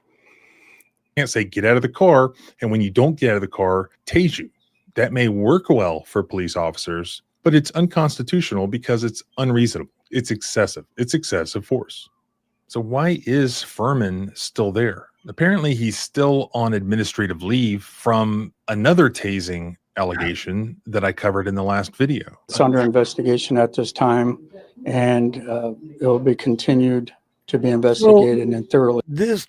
Can't say get out of the car, and when you don't get out of the car, tase you. That may work well for police officers, but it's unconstitutional because it's unreasonable. It's excessive. It's excessive force. So why is Furman still there? Apparently he's still on administrative leave from another tasing allegation that I covered in the last video. It's under investigation at this time, and it will be continued to be investigated and thoroughly. This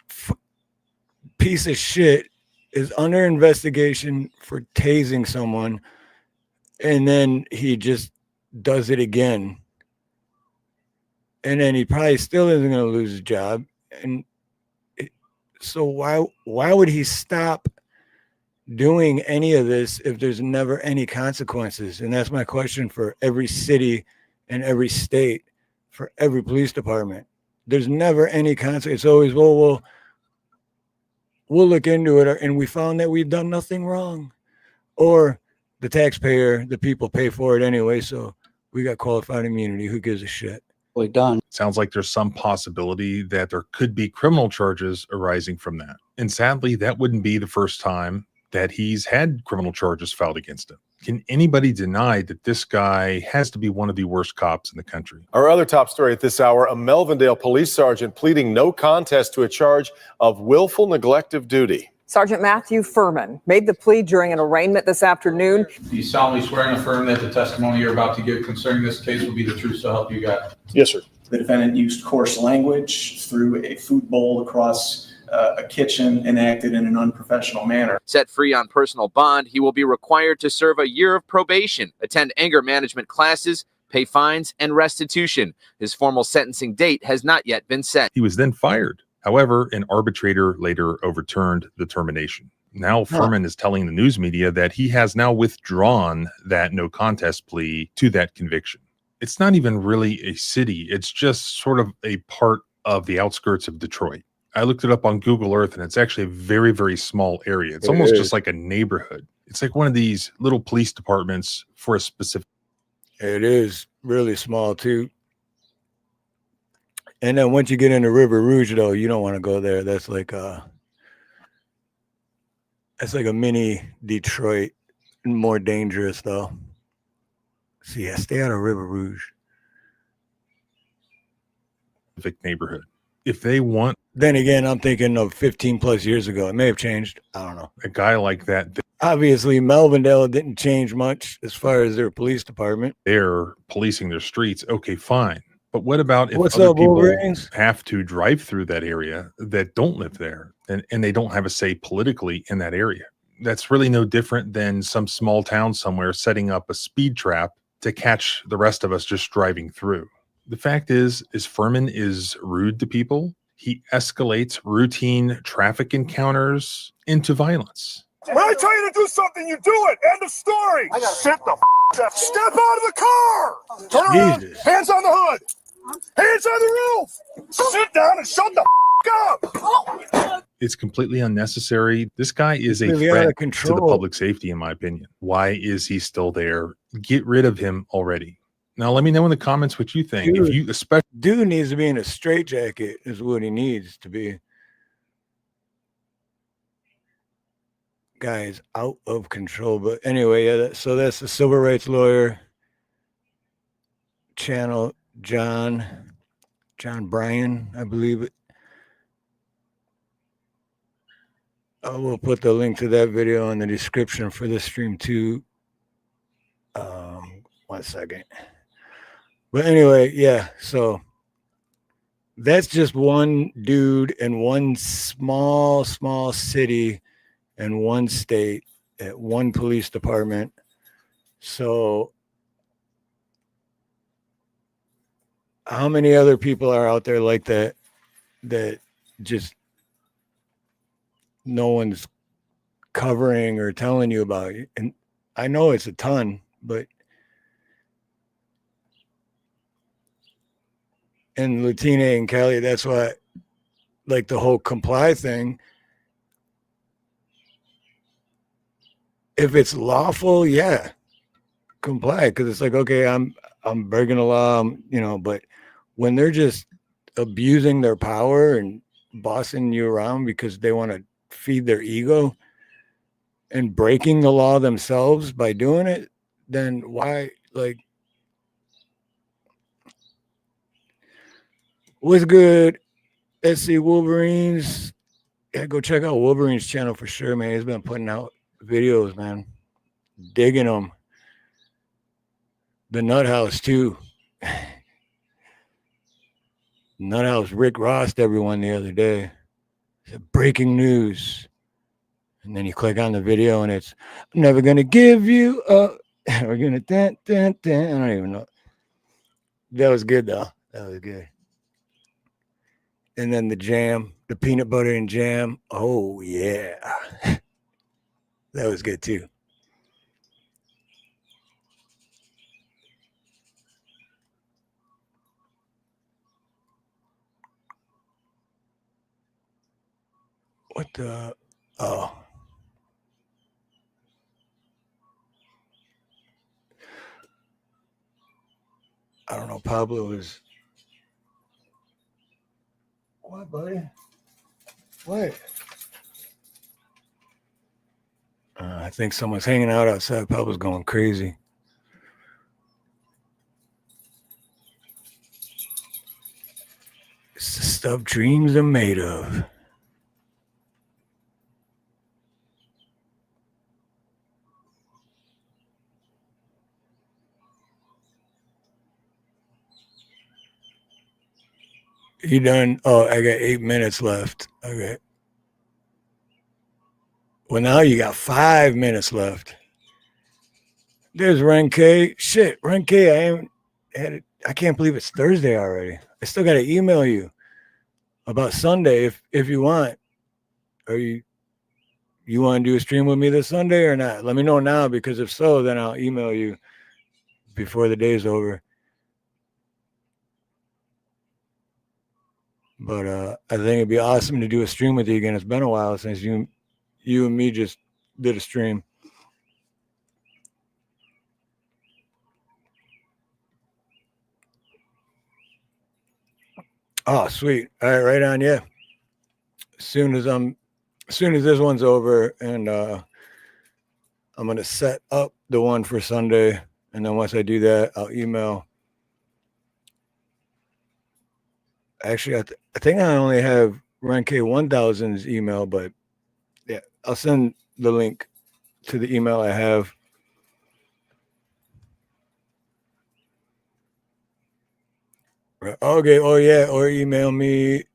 piece of shit is under investigation for tasing someone, and then he just does it again. And then he probably still isn't going to lose his job. And so why would he stop doing any of this if there's never any consequences? And that's my question for every city and every state, for every police department. There's never any consequence. It's always, we'll look into it, and we found that we've done nothing wrong. Or the taxpayer, the people pay for it anyway, so we got qualified immunity. Who gives a shit? Done. Sounds like there's some possibility that there could be criminal charges arising from that. And sadly, that wouldn't be the first time that he's had criminal charges filed against him. Can anybody deny that this guy has to be one of the worst cops in the country? Our other top story at this hour, a Melvindale police sergeant pleading no contest to a charge of willful neglect of duty. Sergeant Matthew Furman made the plea during an arraignment this afternoon. Do you solemnly swear and affirm that the testimony you're about to give concerning this case will be the truth, so help you God? Yes, sir. The defendant used coarse language, threw a food bowl across a kitchen, and acted in an unprofessional manner. Set free on personal bond, he will be required to serve a year of probation, attend anger management classes, pay fines, and restitution. His formal sentencing date has not yet been set. He was then fired. However, an arbitrator later overturned the termination. Now Furman is telling the news media that he has now withdrawn that no contest plea to that conviction. It's not even really a city. It's just sort of a part of the outskirts of Detroit. I looked it up on Google Earth, and it's actually a very, very small area. It's almost just like a neighborhood. It's like one of these little police departments for a specific. It is really small too. And then once you get into River Rouge, though, you don't want to go there. That's like a mini Detroit, more dangerous though. So yeah, stay out of River Rouge. Neighborhood. If they want. Then again, I'm thinking of 15 plus years ago. It may have changed. I don't know. A guy like that. Obviously, Melvindale didn't change much as far as their police department. They're policing their streets. Okay, fine. But what about if other people have to drive through that area that don't live there and they don't have a say politically in that area? That's really no different than some small town somewhere setting up a speed trap to catch the rest of us just driving through. The fact is Furman is rude to people. He escalates routine traffic encounters into violence. When I tell you to do something, you do it. End of story. Sit the up. Step out of the car. Turn around. Hands on the hood. Hands on the roof. Sit down and shut the up. It's completely unnecessary. This guy is a threat to the public safety, in my opinion. Why is he still there? Get rid of him already. Now, let me know in the comments what you think. Dude, if you, especially, dude needs to be in a straitjacket, is what he needs to be. Guy is out of control. But anyway, yeah. So that's the civil rights lawyer channel, John Bryan, I believe it. I will put the link to that video in the description for this stream too. 1 second. But anyway, yeah, so that's just one dude in one small city and one state at one police department. So how many other people are out there like that just no one's covering or telling you about it? And I know it's a ton, but and Latina and Cali, that's why, like the whole comply thing, if it's lawful, yeah, comply, because it's like, okay, I'm breaking the law, but when they're just abusing their power and bossing you around because they want to feed their ego and breaking the law themselves by doing it, then why, like, what's good, SC Wolverines? Yeah, go check out Wolverine's channel for sure, man. He's been putting out videos, man. Digging them. The Nut House, too. Nut House Rick Rossed everyone the other day. Said, breaking news. And then you click on the video and it's, I'm never going to give you up. We're going to dun, dun, dun. I don't even know. That was good, though. That was good. And then the jam, the peanut butter and jam. Oh, yeah. That was good, too. What the? Oh. I don't know. Pablo is. What, buddy? What? I think someone's hanging out outside. Pablo's going crazy. It's the stuff dreams are made of. You done? Oh, I got 8 minutes left. Okay. Well, now you got 5 minutes left. There's Renke. Shit, Renke, I haven't had it. I can't believe it's Thursday already. I still got to email you about Sunday if you want. Are you want to do a stream with me this Sunday or not? Let me know now, because if so, then I'll email you before the day's over. But I think it'd be awesome to do a stream with you again. It's been a while since you and me just did a stream. Oh, sweet. All right, right on. Yeah. As soon as this one's over, and I'm gonna set up the one for Sunday, and then once I do that, I'll email. Actually, I think I only have Renke 1000's email, but yeah, I'll send the link to the email I have. Right. Okay. Oh yeah. Or email me.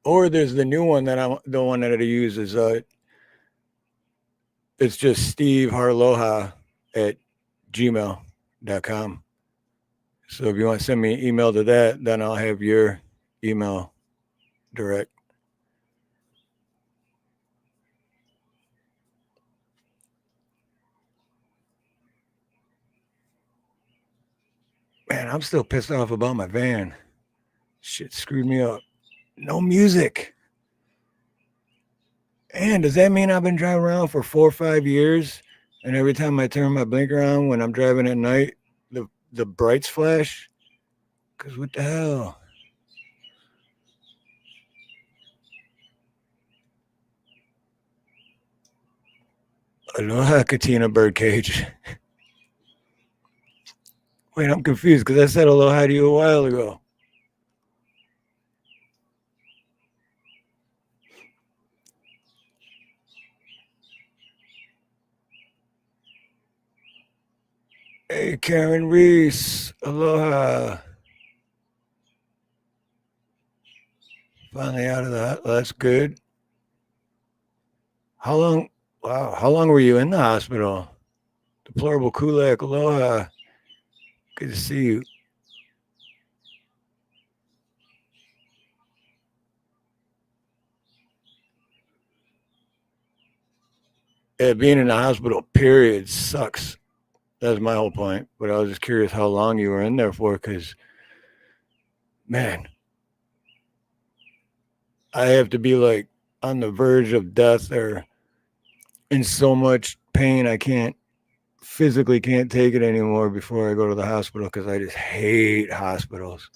Or there's the new one that the one that I use is it's just Steve Harloha at gmail.com. So if you want to send me an email to that, then I'll have your email direct. Man, I'm still pissed off about my van. Shit screwed me up. No music. And does that mean I've been driving around for 4 or 5 years, and every time I turn my blinker on when I'm driving at night, the brights flash? Because what the hell? Aloha, Katina Birdcage. Wait, I'm confused because I said aloha to you a while ago. Hey, Karen Reese. Aloha. Finally out of that. Well, that's good. How long? Wow. How long were you in the hospital? Deplorable Kulak. Aloha. Good to see you. Yeah, being in the hospital, period, sucks. That's my whole point. But I was just curious how long you were in there for, because man, I have to be like on the verge of death or in so much pain I physically can't take it anymore before I go to the hospital because I just hate hospitals.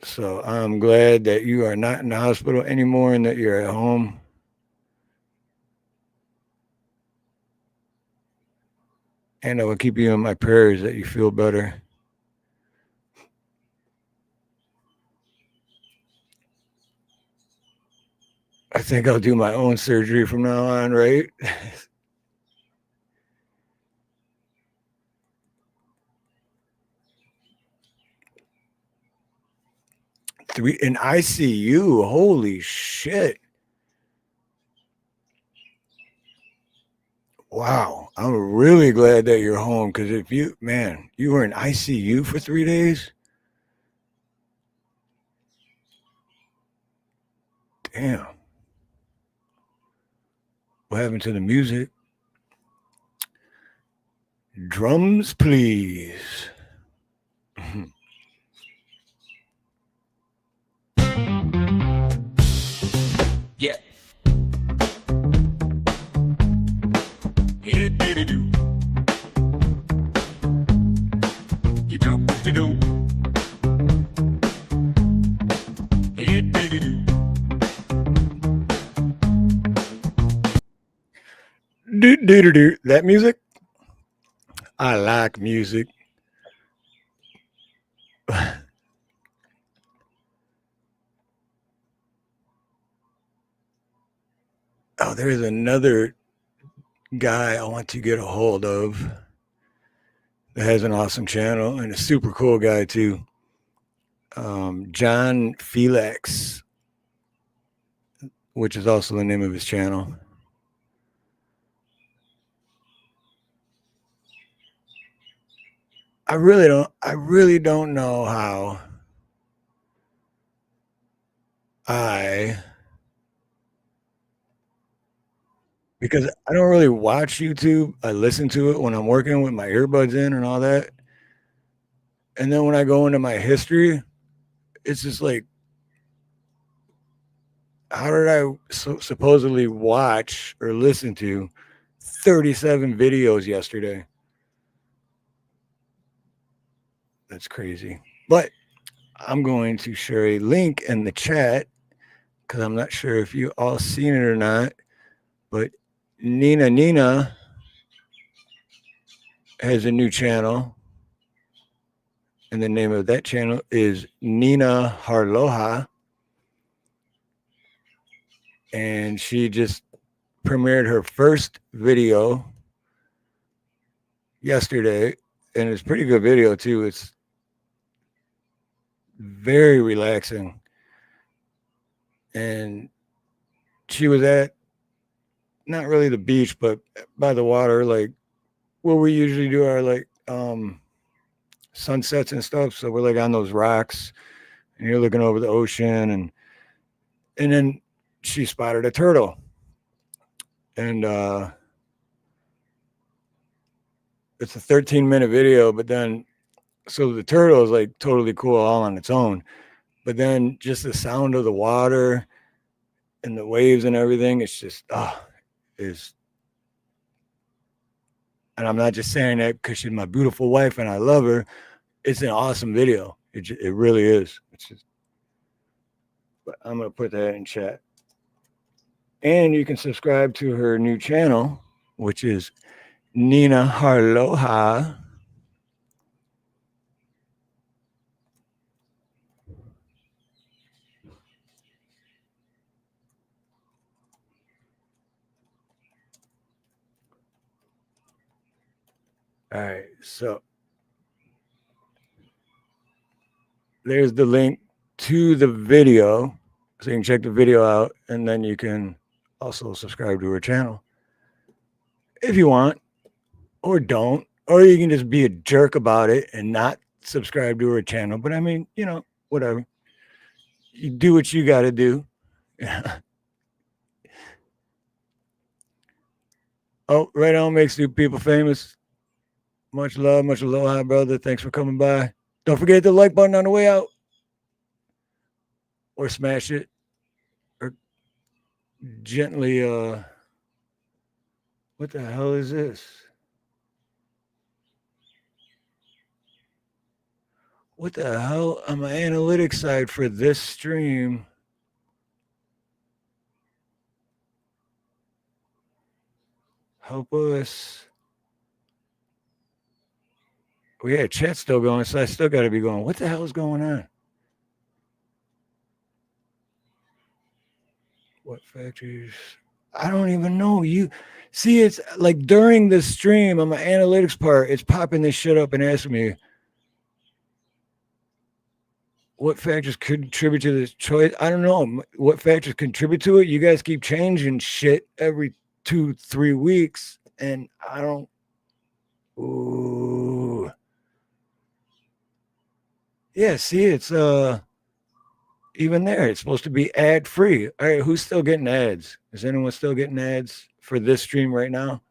So I'm glad that you are not in the hospital anymore and that you're at home. And I will keep you in my prayers that you feel better. I think I'll do my own surgery from now on, right? Three in ICU. Holy shit. Wow. I'm really glad that you're home because if you were in ICU for 3 days. Damn. What happened to the music? Drums, please. Yeah. Hit it do. You don't what to do. Hit it do. Do. That music? I like music. Oh, there's another guy I want to get a hold of that has an awesome channel and a super cool guy too. John Felix, which is also the name of his channel. I really don't know how because I don't really watch YouTube. I listen to it when I'm working with my earbuds in and all that. And then when I go into my history, it's just like, how did I supposedly watch or listen to 37 videos yesterday? That's crazy. But I'm going to share a link in the chat because I'm not sure if you all seen it or not. But Nina has a new channel. And the name of that channel is Nina Harloha. And she just premiered her first video yesterday. And it's a pretty good video too. It's very relaxing. And she was at not really the beach, but by the water, like where we usually do our like sunsets and stuff. So we're like on those rocks and you're looking over the ocean and then she spotted a turtle. And it's a 13-minute video, but then so the turtle is like totally cool all on its own. But then just the sound of the water and the waves and everything, it's just is. And I'm not just saying that because she's my beautiful wife and I love her. It's an awesome video. It really is. It's just, but I'm gonna put that in chat. And you can subscribe to her new channel, which is Nina Harloha. All right, so there's the link to the video, so you can check the video out, and then you can also subscribe to her channel if you want, or don't, or you can just be a jerk about it and not subscribe to her channel. But I mean, you know, whatever. You do what you got to do. Oh, right on makes new people famous. Much love, much aloha, brother. Thanks for coming by. Don't forget the like button on the way out. Or smash it. Or gently, what the hell is this? What the hell on my analytics side for this stream? Help us. Well, yeah, chat's still going, so I still got to be going. What the hell is going on? What factors? I don't even know. You see, it's like during the stream on my analytics part, it's popping this shit up and asking me what factors contribute to this choice. I don't know what factors contribute to it. You guys keep changing shit every 2-3 weeks, and I don't. Ooh. Yeah, see, it's even there. It's supposed to be ad free. All right, who's still getting ads? Is anyone still getting ads for this stream right now?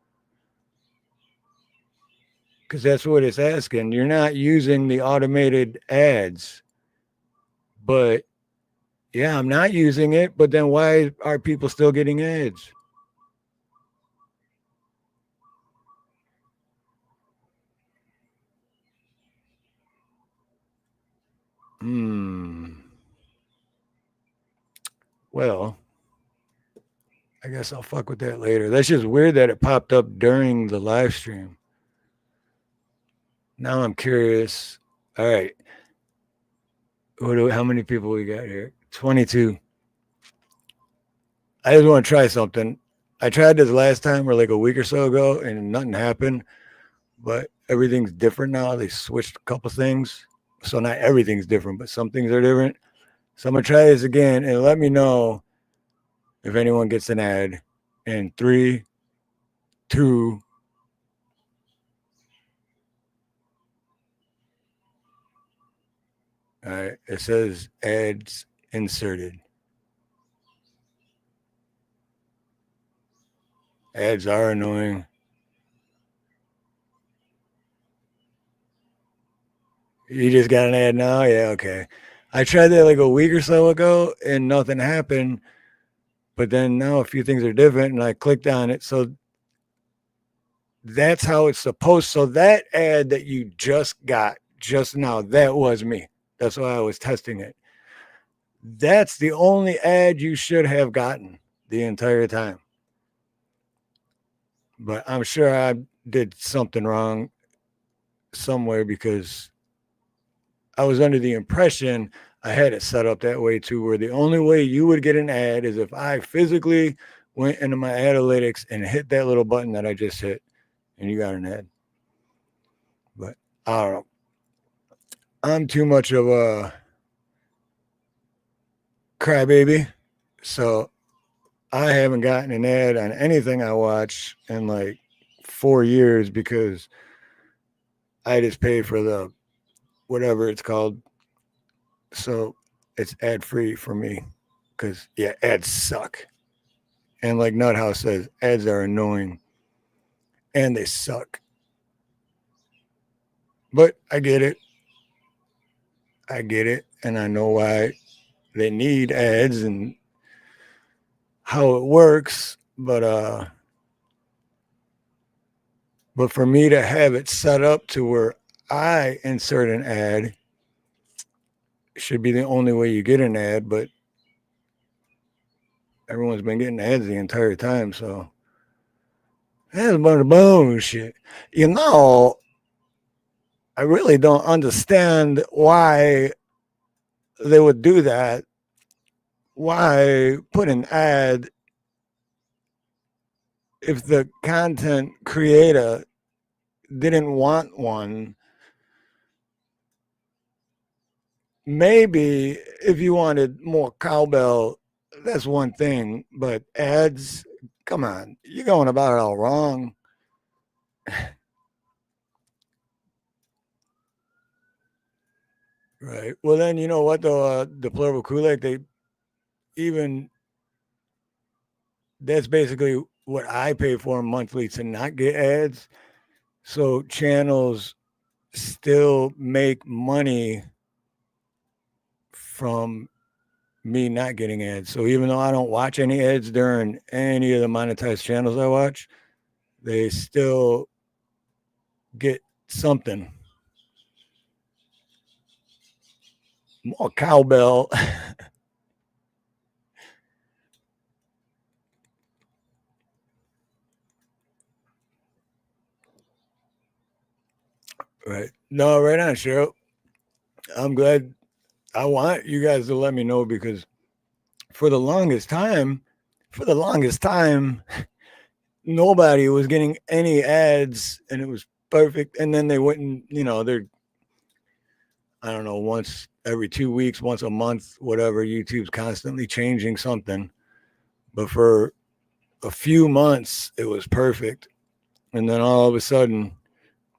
Because that's what it's asking. You're not using the automated ads, but yeah, I'm not using it. But then why are people still getting ads? Well, I guess I'll fuck with that later. That's just weird that it popped up during the live stream. Now I'm curious. All right. How many people we got here? 22. I just want to try something. I tried this last time or like a week or so ago and nothing happened, but everything's different now. They switched a couple things. So not everything's different, but some things are different. So I'm going to try this again and let me know if anyone gets an ad in 3, 2. All right. It says ads inserted. Ads are annoying. You just got an ad now? Yeah, okay. I tried that like a week or so ago and nothing happened. But then now a few things are different and I clicked on it. So that's how it's supposed. So that ad that you just got just now, that was me. That's why I was testing it. That's the only ad you should have gotten the entire time. But I'm sure I did something wrong somewhere because I was under the impression I had it set up that way too, where the only way you would get an ad is if I physically went into my analytics and hit that little button that I just hit and you got an ad. But I don't know. I'm too much of a crybaby, so I haven't gotten an ad on anything I watch in like 4 years because I just pay for the whatever it's called. So it's ad free for me because, yeah, ads suck. And like Nuthouse says, ads are annoying and they suck. But I get it. And I know why they need ads and how it works. But for me to have it set up to where I insert an ad should be the only way you get an ad, but everyone's been getting ads the entire time, so that's a bunch of bullshit. You know, I really don't understand why they would do that. Why put an ad if the content creator didn't want one? Maybe if you wanted more cowbell, that's one thing, but ads, come on, you're going about it all wrong. Right. Well, then you know what though, deplorable Kulak, that's basically what I pay for monthly to not get ads. So channels still make money from me not getting ads. So even though I don't watch any ads during any of the monetized channels I watch, they still get something. More cowbell. Right. No, right on, Cheryl. I'm glad. I want you guys to let me know because for the longest time, nobody was getting any ads and it was perfect. And then they wouldn't, they're, I don't know, once every 2 weeks, once a month, whatever. YouTube's constantly changing something. But for a few months, it was perfect. And then all of a sudden,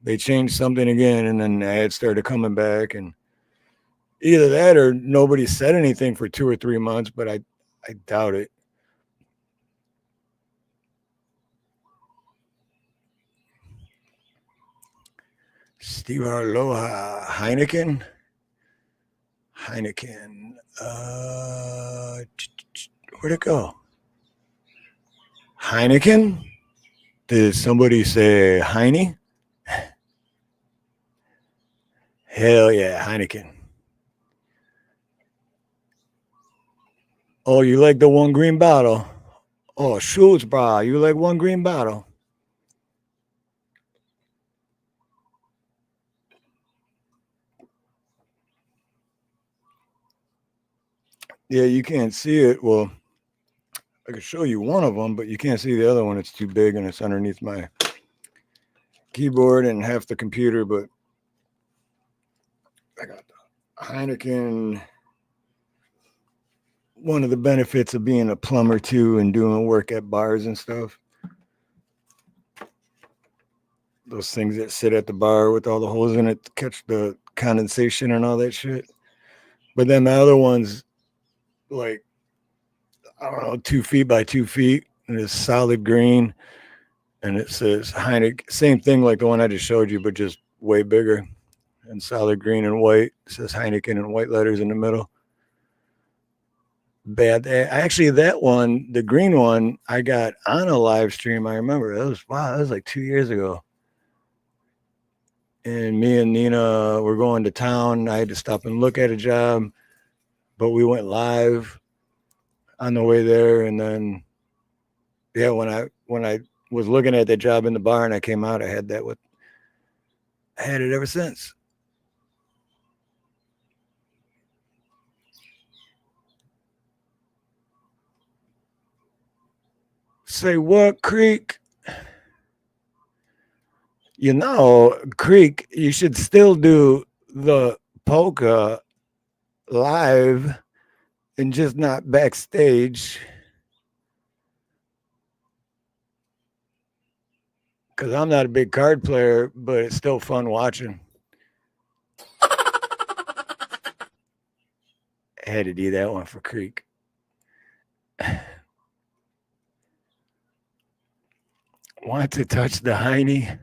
they changed something again, and then the ads started coming back. And either that or nobody said anything for 2 or 3 months, but I doubt it. Steve Harloha, Heineken. Where'd it go? Heineken? Did somebody say Heine? Hell yeah, Heineken. Oh, you like the one green bottle? Oh, Schultz, bra. You like one green bottle? Yeah, you can't see it. Well, I can show you one of them, but you can't see the other one. It's too big and it's underneath my keyboard and half the computer. But I got the Heineken. One of the benefits of being a plumber too and doing work at bars and stuff. Those things that sit at the bar with all the holes in it to catch the condensation and all that shit. But then the other one's like, I don't know, 2 feet by 2 feet, and it's solid green. And it says Heineken, same thing like the one I just showed you, but just way bigger and solid green and white. It says Heineken in white letters in the middle. Bad. Actually, that one, the green one, I got on a live stream. I remember that was like 2 years ago. And me and Nina were going to town. I had to stop and look at a job, but we went live on the way there. And then, yeah, when I was looking at that job in the bar and I came out, I had it ever since. Say what, Creek? Creek, you should still do the polka live and just not backstage. Because I'm not a big card player, but it's still fun watching. I had to do that one for Creek. Want to touch the Heine?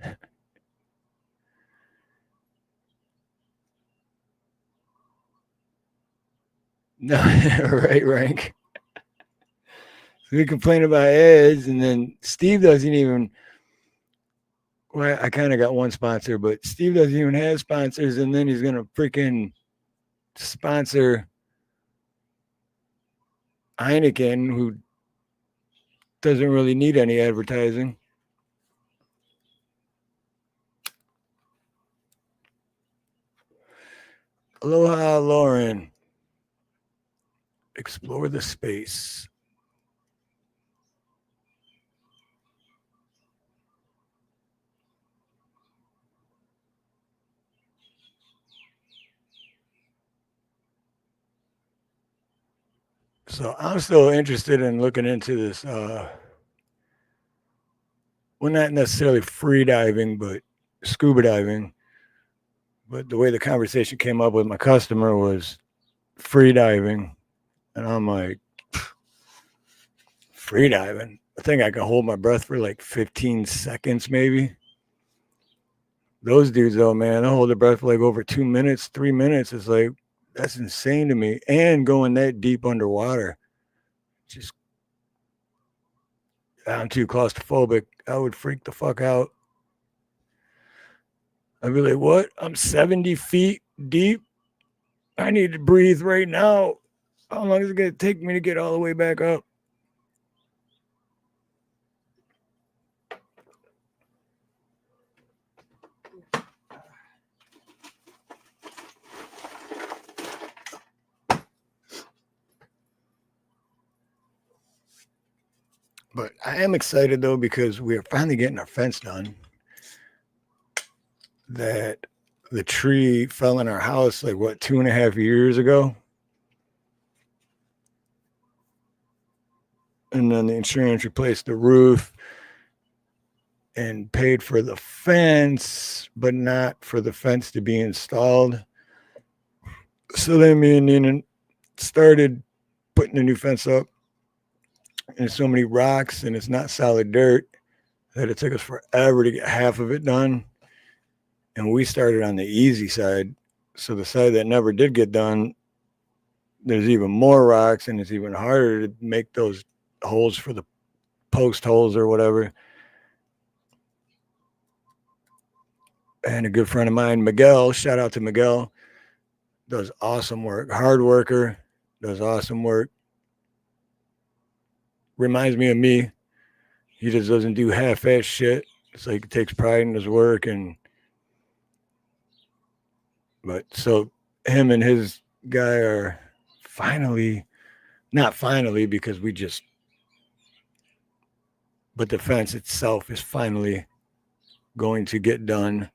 No, right, Rank. We complain about ads, and then Steve doesn't even. Well, I kind of got one sponsor, but Steve doesn't even have sponsors, and then he's gonna freaking sponsor Heineken, who doesn't really need any advertising. Aloha, Lauren. Explore the space. So I'm still interested in looking into this. Well, not necessarily free diving, but scuba diving. But the way the conversation came up with my customer was free diving. And I'm like, free diving? I think I can hold my breath for like 15 seconds, maybe. Those dudes, though, man, they hold their breath for like over 2 minutes, 3 minutes. It's like, that's insane to me. And going that deep underwater, just, I'm too claustrophobic. I would freak the fuck out. I'd be like, what? I'm 70 feet deep. I need to breathe right now. How long is it going to take me to get all the way back up? But I am excited, though, because we are finally getting our fence done. That the tree fell in our house, like, what, 2.5 years ago? And then the insurance replaced the roof and paid for the fence, but not for the fence to be installed. So then me and Nina started putting the new fence up. And so many rocks, and it's not solid dirt, that it took us forever to get half of it done. And we started on the easy side. So the side that never did get done, there's even more rocks, and it's even harder to make those holes for the post holes or whatever. And a good friend of mine, Miguel, shout out to Miguel, does awesome work. Hard worker, does awesome work. Reminds me of me. He just doesn't do half-ass shit. It's like he takes pride in his work. But so him and his guy are finally, not finally, because but the fence itself is finally going to get done.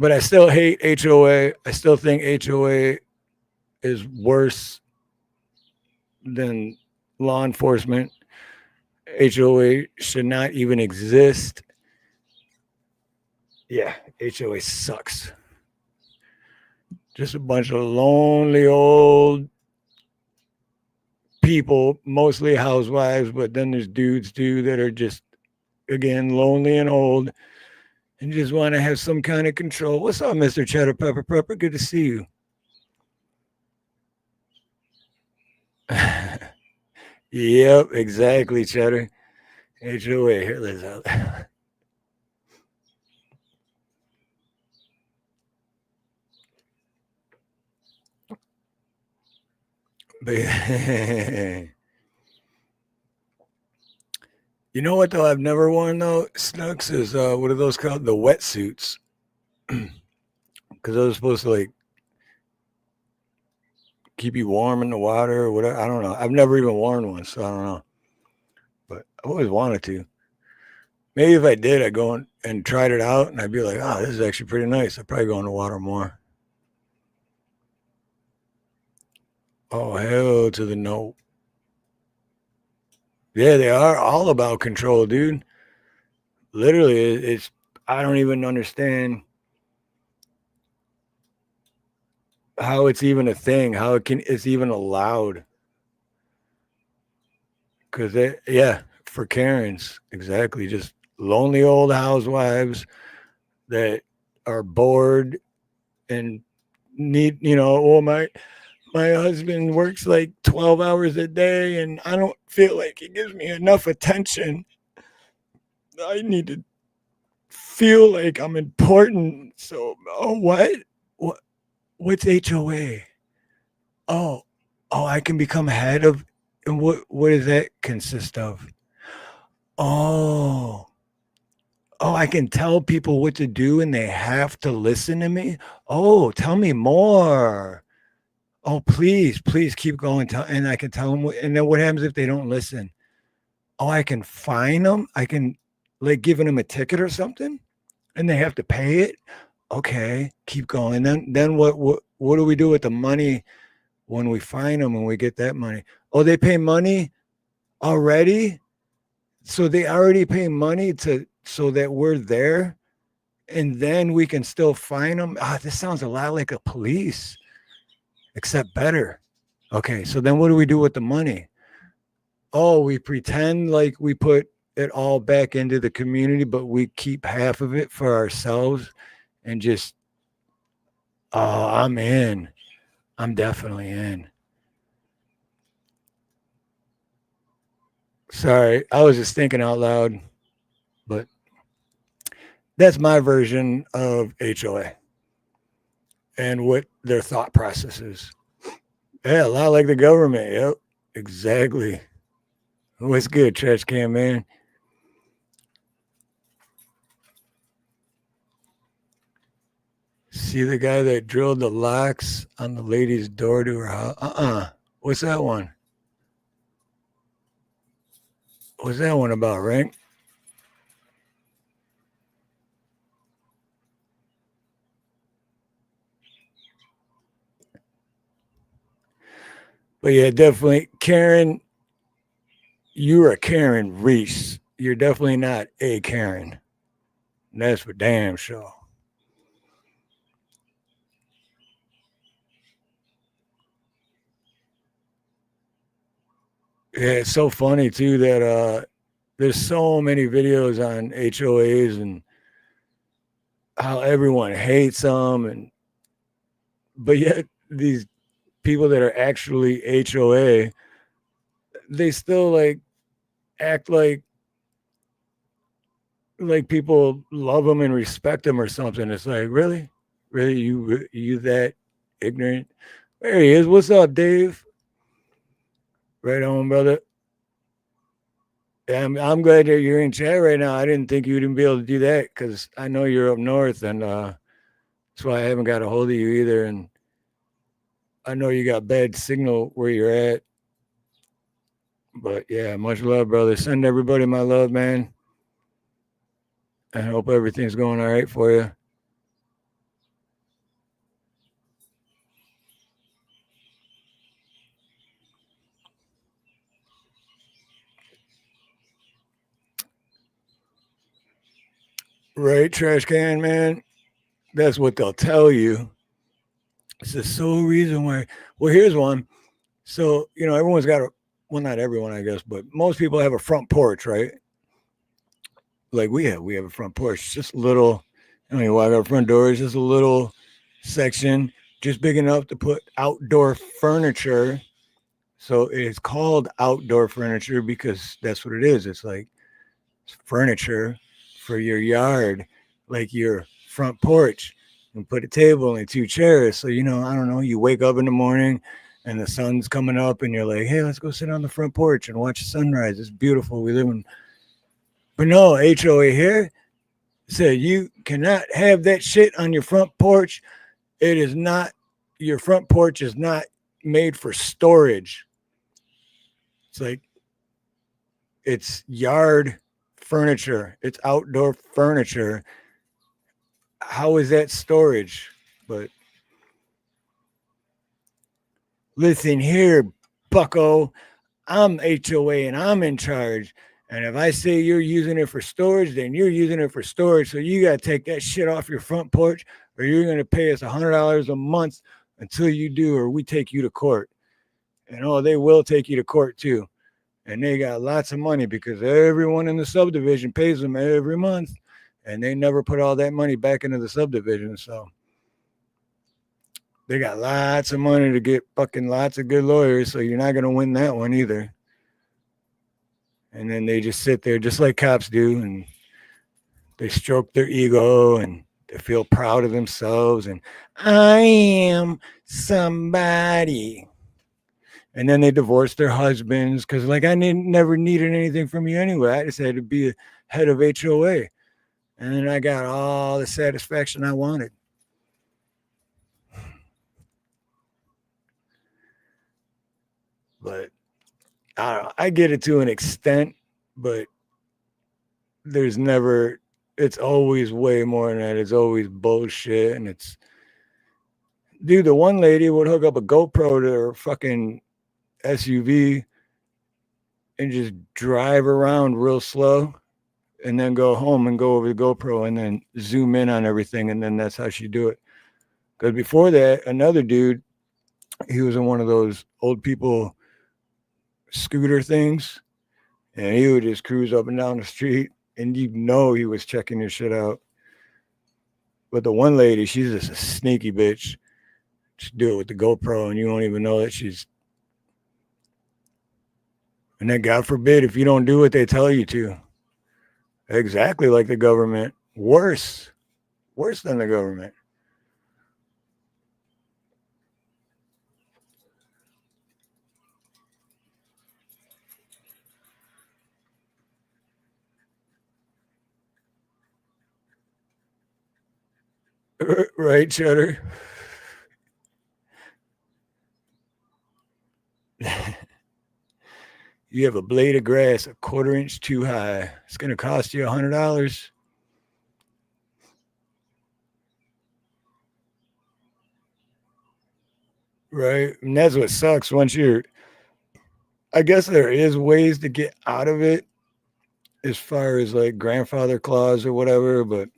But I still hate HOA. I still think HOA is worse than law enforcement. HOA should not even exist. Yeah, HOA sucks. Just a bunch of lonely old people, mostly housewives, but then there's dudes too that are just, again, lonely and old and just want to have some kind of control. What's up, Mr. Cheddar Pepper Pepper? Good to see you. Yep, exactly, Cheddar. HOA, here, let's out. You know what, though, I've never worn, though, Snooks, is, what are those called? The wetsuits. Because those are supposed to, like, keep you warm in the water or whatever. I don't know. I've never even worn one, so I don't know. But I've always wanted to. Maybe if I did, I'd go and tried it out, and I'd be like, oh, this is actually pretty nice. I'd probably go in the water more. Oh, hell to the no. Yeah, they are all about control, dude. Literally, it's, I don't even understand how it's even a thing, how it's even allowed. Because, yeah, for Karens, exactly. Just lonely old housewives that are bored and need, oh, my husband works like 12 hours a day and I don't feel like he gives me enough attention. I need to feel like I'm important. So, what's HOA? Oh, I can become head of, and what does that consist of? Oh, I can tell people what to do and they have to listen to me. Oh, tell me more. Oh, please keep going. And I can tell them. And then what happens if they don't listen? Oh, I can fine them. I can, like, giving them a ticket or something, and they have to pay it. Okay, keep going. Then what do we do with the money when we fine them and we get that money? Oh, they pay money already, so they already pay money so that we're there, and then we can still fine them. This sounds a lot like a police, except better. Okay, so then what do we do with the money? oh, we pretend like we put it all back into the community, but we keep half of it for ourselves and just, oh, I'm in. I'm definitely in. Sorry, I was just thinking out loud, but that's my version of HOA and what their thought process is. Yeah, a lot like the government. Yep, exactly. What's good, trash can man? See the guy that drilled the locks on the lady's door to her house? What's that one? What's that one about, Rank? But yeah, definitely. Karen, you're a Karen Reese. You're definitely not a Karen. That's for damn sure. Yeah, it's so funny too that there's so many videos on HOAs and how everyone hates them, but yet these people that are actually HOA, they still like act like people love them and respect them or something. It's like, really, you that ignorant? There he is. What's up, Dave? Right on, brother. I'm glad that you're in chat right now. I didn't think you'd be able to do that because I know you're up north, and that's why I haven't got a hold of you either. And I know you got bad signal where you're at. But yeah, much love, brother. Send everybody my love, man. I hope everything's going all right for you. Right, trash can, man. That's what they'll tell you. It's the sole reason why. Well, here's one. So, everyone's got well, not everyone, I guess, but most people have a front porch, right? Like we have a front porch, just a little, you walk out front door, it's just a little section, just big enough to put outdoor furniture. So it's called outdoor furniture because that's what it is. It's like furniture for your yard, like your front porch, and put a table and 2 chairs. So, I don't know, you wake up in the morning and the sun's coming up and you're like, hey, let's go sit on the front porch and watch the sunrise. It's beautiful. We live in, but no, HOA here said you cannot have that shit on your front porch. It is not, your front porch is not made for storage. It's like, it's yard furniture. It's outdoor furniture. How is that storage? But listen here, bucko, I'm HOA and I'm in charge. And if I say you're using it for storage, then you're using it for storage. So you got to take that shit off your front porch or you're going to pay us $100 a month until you do, or we take you to court. And they will take you to court too. And they got lots of money because everyone in the subdivision pays them every month. And they never put all that money back into the subdivision. So they got lots of money to get fucking lots of good lawyers. So you're not going to win that one either. And then they just sit there just like cops do. And they stroke their ego and they feel proud of themselves. And I am somebody. And then they divorce their husbands because, like, I never needed anything from you anyway. I just had to be a head of HOA. And then I got all the satisfaction I wanted. But I don't know. I get it to an extent, but it's always way more than that. It's always bullshit. And dude, the one lady would hook up a GoPro to her fucking SUV and just drive around real slow and then go home and go over the GoPro and then zoom in on everything. And then that's how she do it. Because before that, another dude, he was in one of those old people scooter things, and he would just cruise up and down the street, and you know he was checking your shit out. But the one lady, she's just a sneaky bitch. Just do it with the GoPro, and you won't even know that she's. And then, God forbid, if you don't do what they tell you to. Exactly like the government. Worse than the government. Right, Cheddar? You have a blade of grass a 1/4 inch too high. It's going to cost you $100. Right? And that's what sucks once you're. I guess there is ways to get out of it as far as like grandfather clause or whatever, but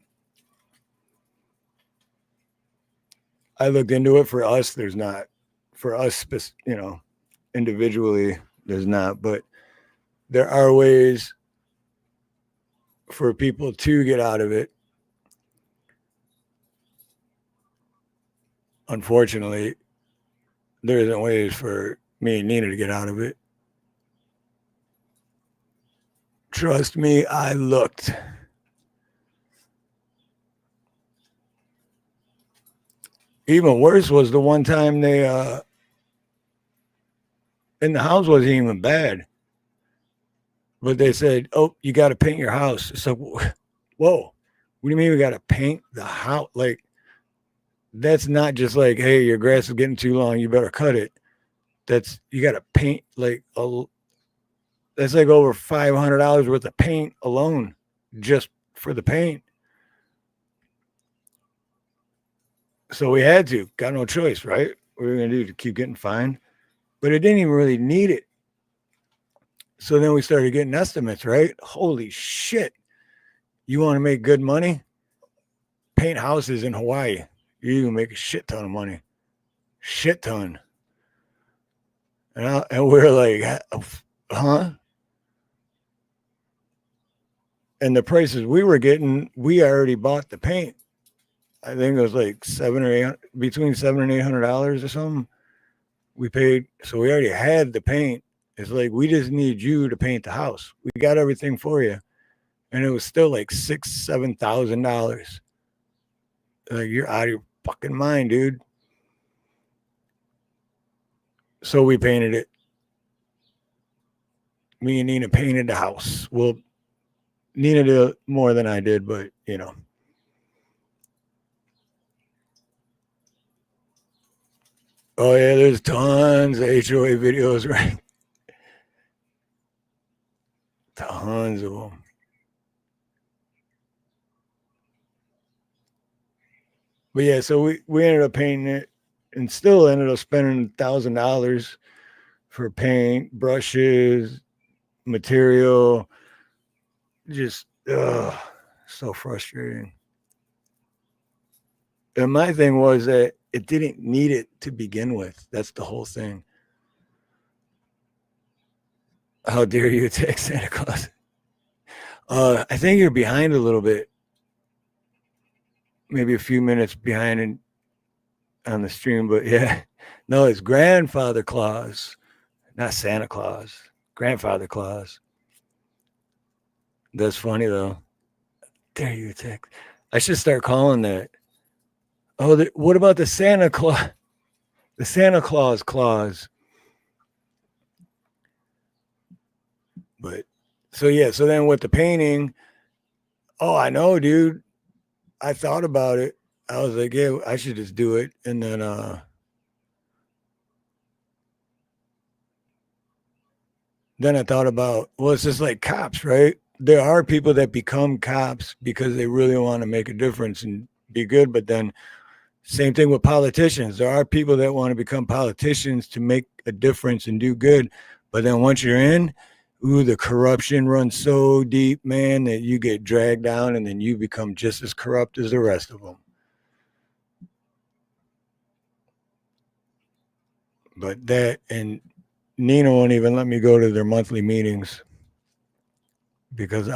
I looked into it. For us, there's not. For us, individually, there's not. But there are ways for people to get out of it. Unfortunately, there isn't ways for me and Nina to get out of it. Trust me, I looked. Even worse was the one time they and the house wasn't even bad. But they said, "Oh, you got to paint your house." So, whoa, what do you mean we got to paint the house? Like, that's not just like, hey, your grass is getting too long, you better cut it. You got to paint that's like over $500 worth of paint alone, just for the paint. So we had to, got no choice, right? What were we gonna do to keep getting fined? But it didn't even really need it. So then we started getting estimates, right? Holy shit. You want to make good money? Paint houses in Hawaii. You can make a shit ton of money. Shit ton. And we're like, huh? And the prices we were getting, we already bought the paint. I think it was like between $700 and $800 or something. We paid, so we already had the paint. It's like, we just need you to paint the house. We got everything for you. And it was still like $7,000. Like, you're out of your fucking mind, dude. So we painted it. Me and Nina painted the house. Well, Nina did more than I did, but Oh yeah, there's tons of HOA videos, right? Tons of them. But yeah, so we ended up painting it and still ended up spending $1,000 for paint, brushes, material. Just so frustrating. And my thing was that it didn't need it to begin with. That's the whole thing. How dare you attack Santa Claus? I think you're behind a little bit. Maybe a few minutes behind on the stream, but yeah. No, it's Grandfather Claus, not Santa Claus. Grandfather Claus. That's funny though. Dare you attack? I should start calling that. Oh, what about the Santa Claus? The Santa Claus clause. But so yeah, so then with the painting, oh, I know, dude. I thought about it. I was like, yeah, I should just do it. And then I thought about, well, it's just like cops, right? There are people that become cops because they really want to make a difference and be good. But then same thing with politicians. There are people that want to become politicians to make a difference and do good. But then once you're in, the corruption runs so deep, man, that you get dragged down and then you become just as corrupt as the rest of them. But that, and Nina won't even let me go to their monthly meetings because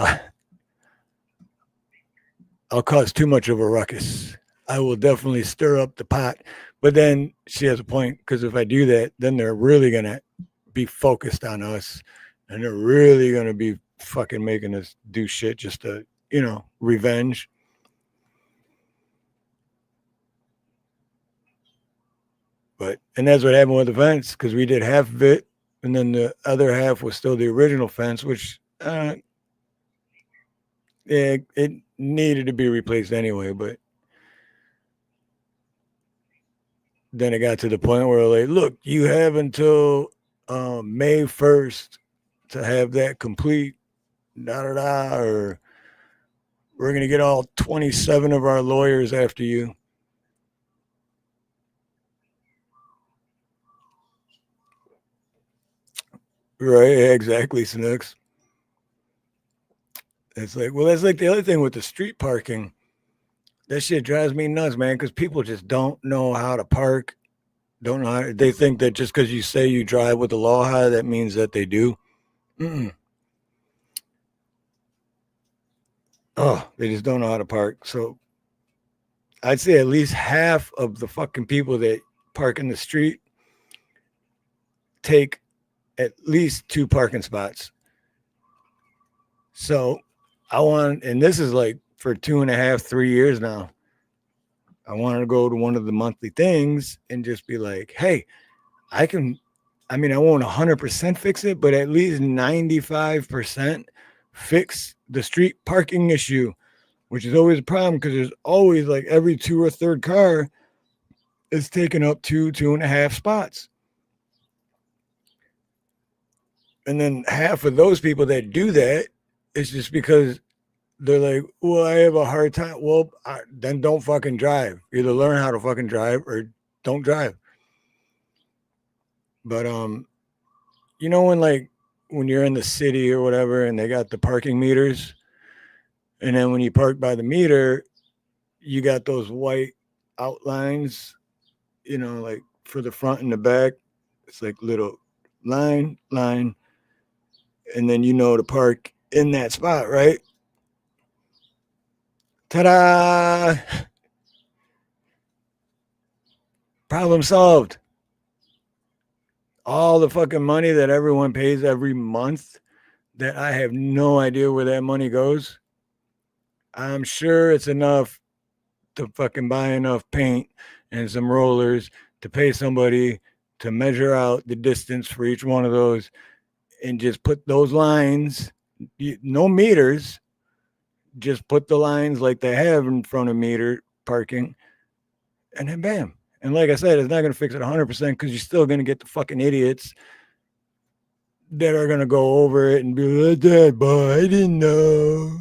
I'll cause too much of a ruckus. I will definitely stir up the pot. But then she has a point, because if I do that, then they're really going to be focused on us, and they're really going to be fucking making us do shit just to, revenge. And that's what happened with the fence, because we did half of it, and then the other half was still the original fence, which it needed to be replaced anyway. But then it got to the point where, like, look, you have until May 1st to have that complete, or we're going to get all 27 of our lawyers after you. Right, exactly, Snooks. It's like, well, that's like the other thing with the street parking. That shit drives me nuts, man, because people just don't know how to park. Don't know how. They think that just because you say you drive with the law high, that means that they do. Oh, they just don't know how to park. So I'd say at least half of the fucking people that park in the street take at least 2 parking spots. So I want, and this is like for 2.5, 3 years now, I wanted to go to one of the monthly things and just be like, hey, I won't 100% fix it, but at least 95% fix the street parking issue, which is always a problem because there's always like every 2 or 3rd car is taking up 2.5 spots. And then half of those people that do that, it's just because they're like, well, I have a hard time. Well, then don't fucking drive. Either learn how to fucking drive or don't drive. But, when you're in the city or whatever and they got the parking meters, and then when you park by the meter, you got those white outlines, like for the front and the back. It's like little line, and then to park in that spot, right? Ta-da! Problem solved. All the fucking money that everyone pays every month that I have no idea where that money goes. I'm sure it's enough to fucking buy enough paint and some rollers to pay somebody to measure out the distance for each one of those and just put those lines, no meters, just put the lines like they have in front of meter parking, and then bam. And like I said, it's not going to fix it 100% because you're still going to get the fucking idiots that are going to go over it and be like, Dad, boy, I didn't know.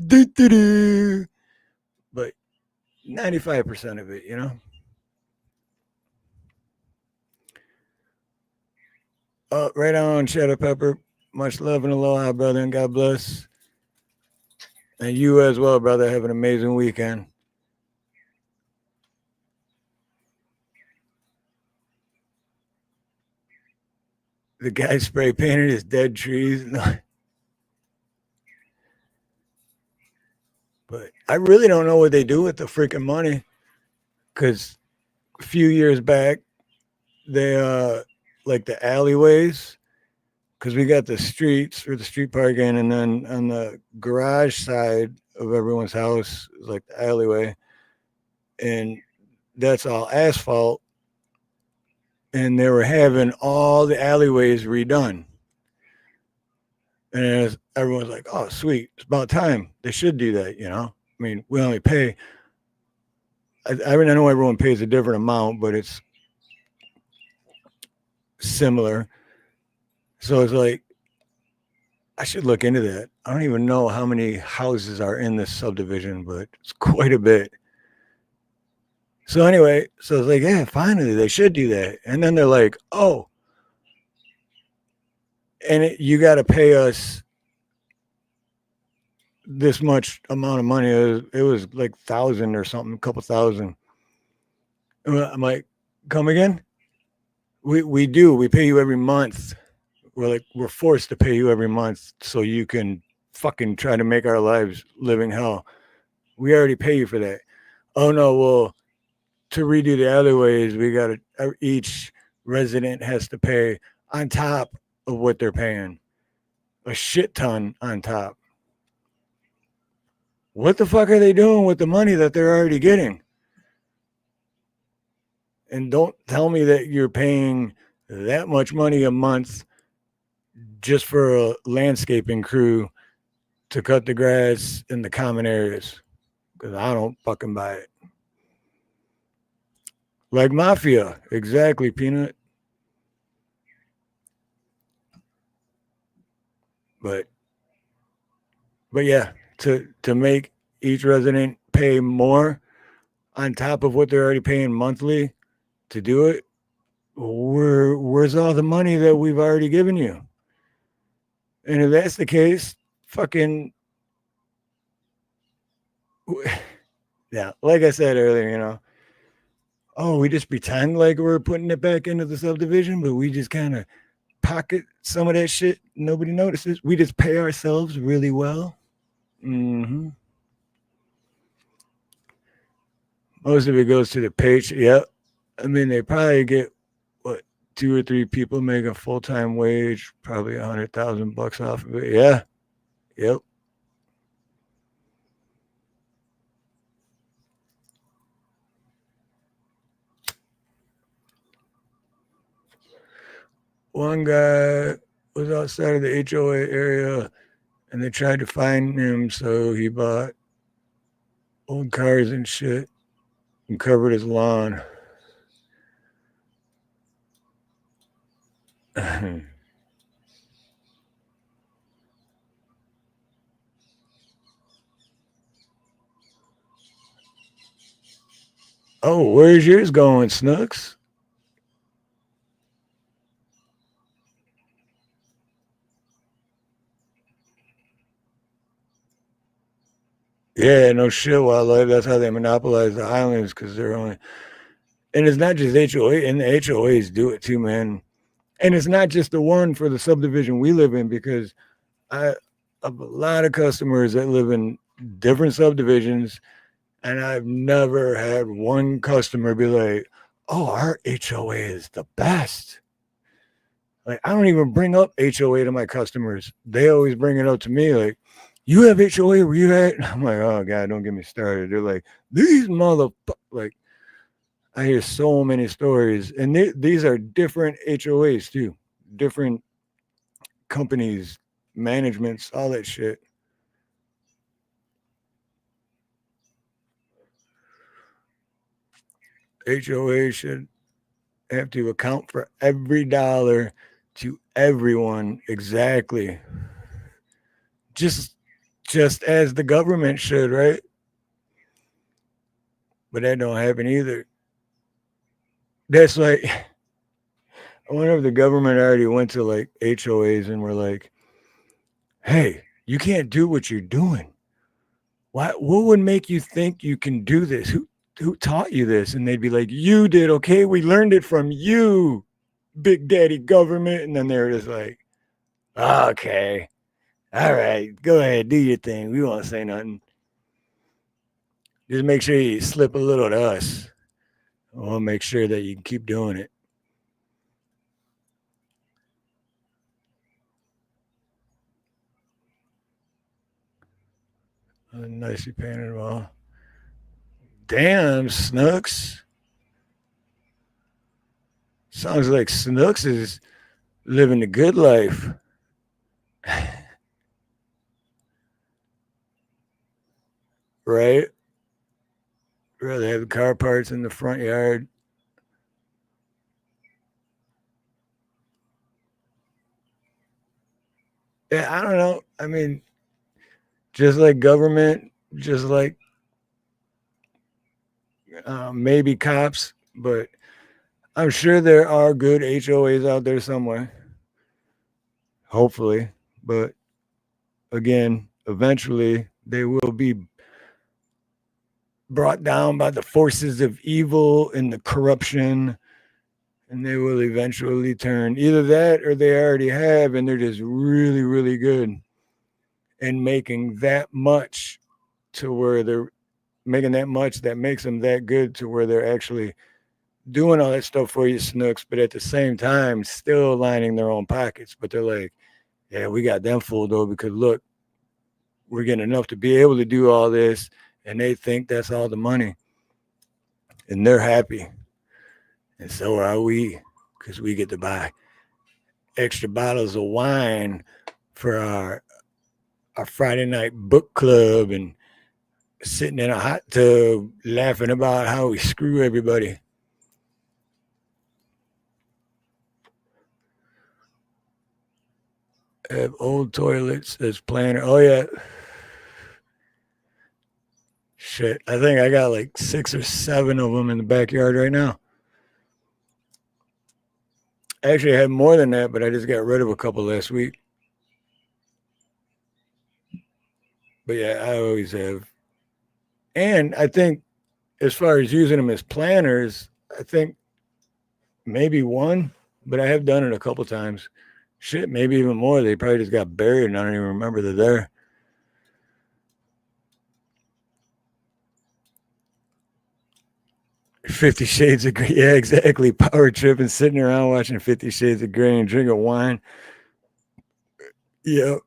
Do-do-do. But 95% of it, right on, Shadow Pepper. Much love and aloha, brother, and God bless. And you as well, brother. Have an amazing weekend. The guy spray painted his dead trees. But I really don't know what they do with the freaking money. Because a few years back, they, like the alleyways, because we got the streets or the street parking, and then on the garage side of everyone's house is like the alleyway. And that's all asphalt. And they were having all the alleyways redone. And everyone's like, oh, sweet. It's about time. They should do that, I mean, we only pay. I know everyone pays a different amount, but it's similar. So it's like, I should look into that. I don't even know how many houses are in this subdivision, but it's quite a bit. So anyway, so it's like, yeah, finally, they should do that. And then they're like, oh, and you got to pay us this much amount of money. It was like 1,000 or something, a couple thousand. I'm like, come again? We do. We pay you every month. we're forced to pay you every month so you can fucking try to make our lives living hell. We already pay you for that. Oh no, well, to redo the alleyways, we got to, each resident has to pay on top of what they're paying, a shit ton on top. What the fuck are they doing with the money that they're already getting? And don't tell me that you're paying that much money a month just for a landscaping crew to cut the grass in the common areas, because I don't fucking buy it. Like mafia, exactly, Peanut. But yeah, to make each resident pay more on top of what they're already paying monthly to do it, where's all the money that we've already given you? And if that's the case, fucking yeah, like I said earlier, oh, we just pretend like we're putting it back into the subdivision, but we just kind of pocket some of that shit. Nobody notices. We just pay ourselves really well. Mm-hmm. Most of it goes to the page. Yep. I mean, they probably get, 2 or 3 people make a full-time wage, probably $100,000 off of it. Yeah. Yep. One guy was outside of the HOA area and they tried to find him, so he bought old cars and shit and covered his lawn. Oh, where's yours going, Snooks? Yeah, no shit, Wildlife. That's how they monopolize the islands, because they're only... And it's not just HOA, and the HOAs do it too, man. And it's not just the one for the subdivision we live in, because I have a lot of customers that live in different subdivisions, and I've never had one customer be like, oh, our HOA is the best. Like, I don't even bring up HOA to my customers. They always bring it up to me, like, you have HOA where you at? I'm like, oh, God, don't get me started. They're like, these motherfuckers, like, I hear so many stories. And these are different HOAs, too. Different companies, managements, all that shit. HOA should have to account for every dollar to everyone exactly. Just as the government should, right? But that don't happen either. That's like, I wonder if the government already went to like HOAs and were like, hey, you can't do what you're doing. What would make you think you can do this? Who taught you this? And they'd be like, you did, okay? We learned it from you, Big Daddy government. And then they're just like, okay, all right, go ahead, do your thing. We won't say nothing. Just make sure you slip a little to us. We'll make sure that you can keep doing it. Nicely painted wall. Damn, Snooks. Sounds like Snooks is living the good life. Right? Rather have car parts in the front yard. Yeah, I don't know. I mean, just like government, just like maybe cops, but I'm sure there are good HOAs out there somewhere. Hopefully. But again, eventually they will be brought down by the forces of evil and the corruption And they will eventually turn. Either that or they already have, and they're just really, really good and making that much to where they're making that much that makes them that good to where they're actually doing all that stuff for you, Snooks, but at the same time, still lining their own pockets. But they're like, yeah, we got them full though, because look, we're getting enough to be able to do all this, and they think that's all the money. And they're happy. And so are we, because we get to buy extra bottles of wine for our Friday night book club and sitting in a hot tub laughing about how we screw everybody. Have old toilets as planner. Oh, yeah. Shit. I think I got like 6 or 7 of them in the backyard right now. Actually, I had more than that, but I just got rid of a couple last week. But yeah, I always have. And I think as far as using them as planners, I think maybe one, but I have done it a couple times. Shit, maybe even more. They probably just got buried and I don't even remember they're there. $50 Shades of Grey. Yeah, exactly. Power trip and sitting around watching $50 Shades of Grey and drinking wine. Yep.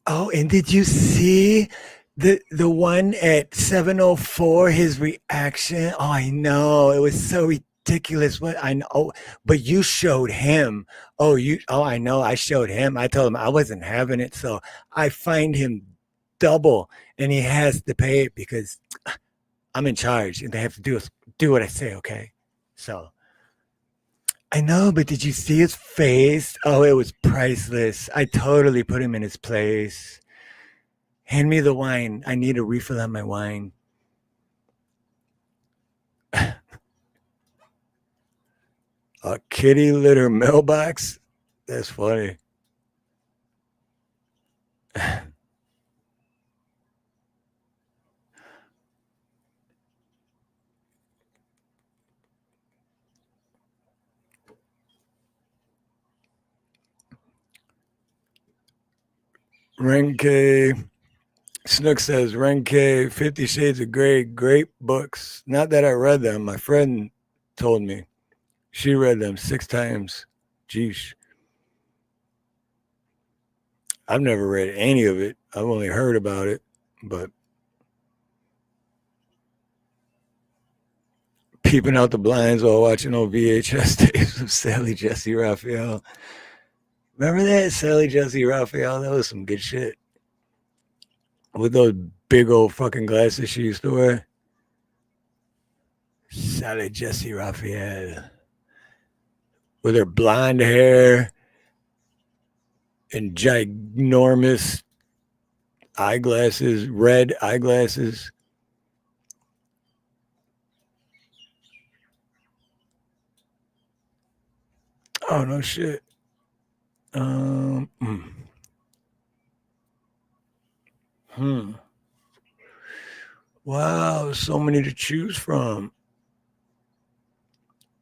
Oh, and did you see the one at 7:04? His reaction. Oh, I know. It was so ridiculous. What I know. Oh, but you showed him. Oh, I know. I showed him. I told him I wasn't having it, so I fined him double, and he has to pay it because I'm in charge, and they have to do what I say. Okay, so. I know, but did you see his face? Oh, it was priceless. I totally put him in his place. Hand me the wine. I need a refill on my wine. A kitty litter mailbox? That's funny. Renke. Snook says, Renke, 50 Shades of Grey, great books. Not that I read them. My friend told me. She read them 6 times. Jeesh. I've never read any of it. I've only heard about it, but peeping out the blinds while watching old VHS tapes of Sally Jesse Raphael. Remember that? Sally Jesse Raphael? That was some good shit. With those big old fucking glasses she used to wear. Sally Jesse Raphael. With her blonde hair and ginormous eyeglasses, red eyeglasses. Oh, no shit. Wow, so many to choose from.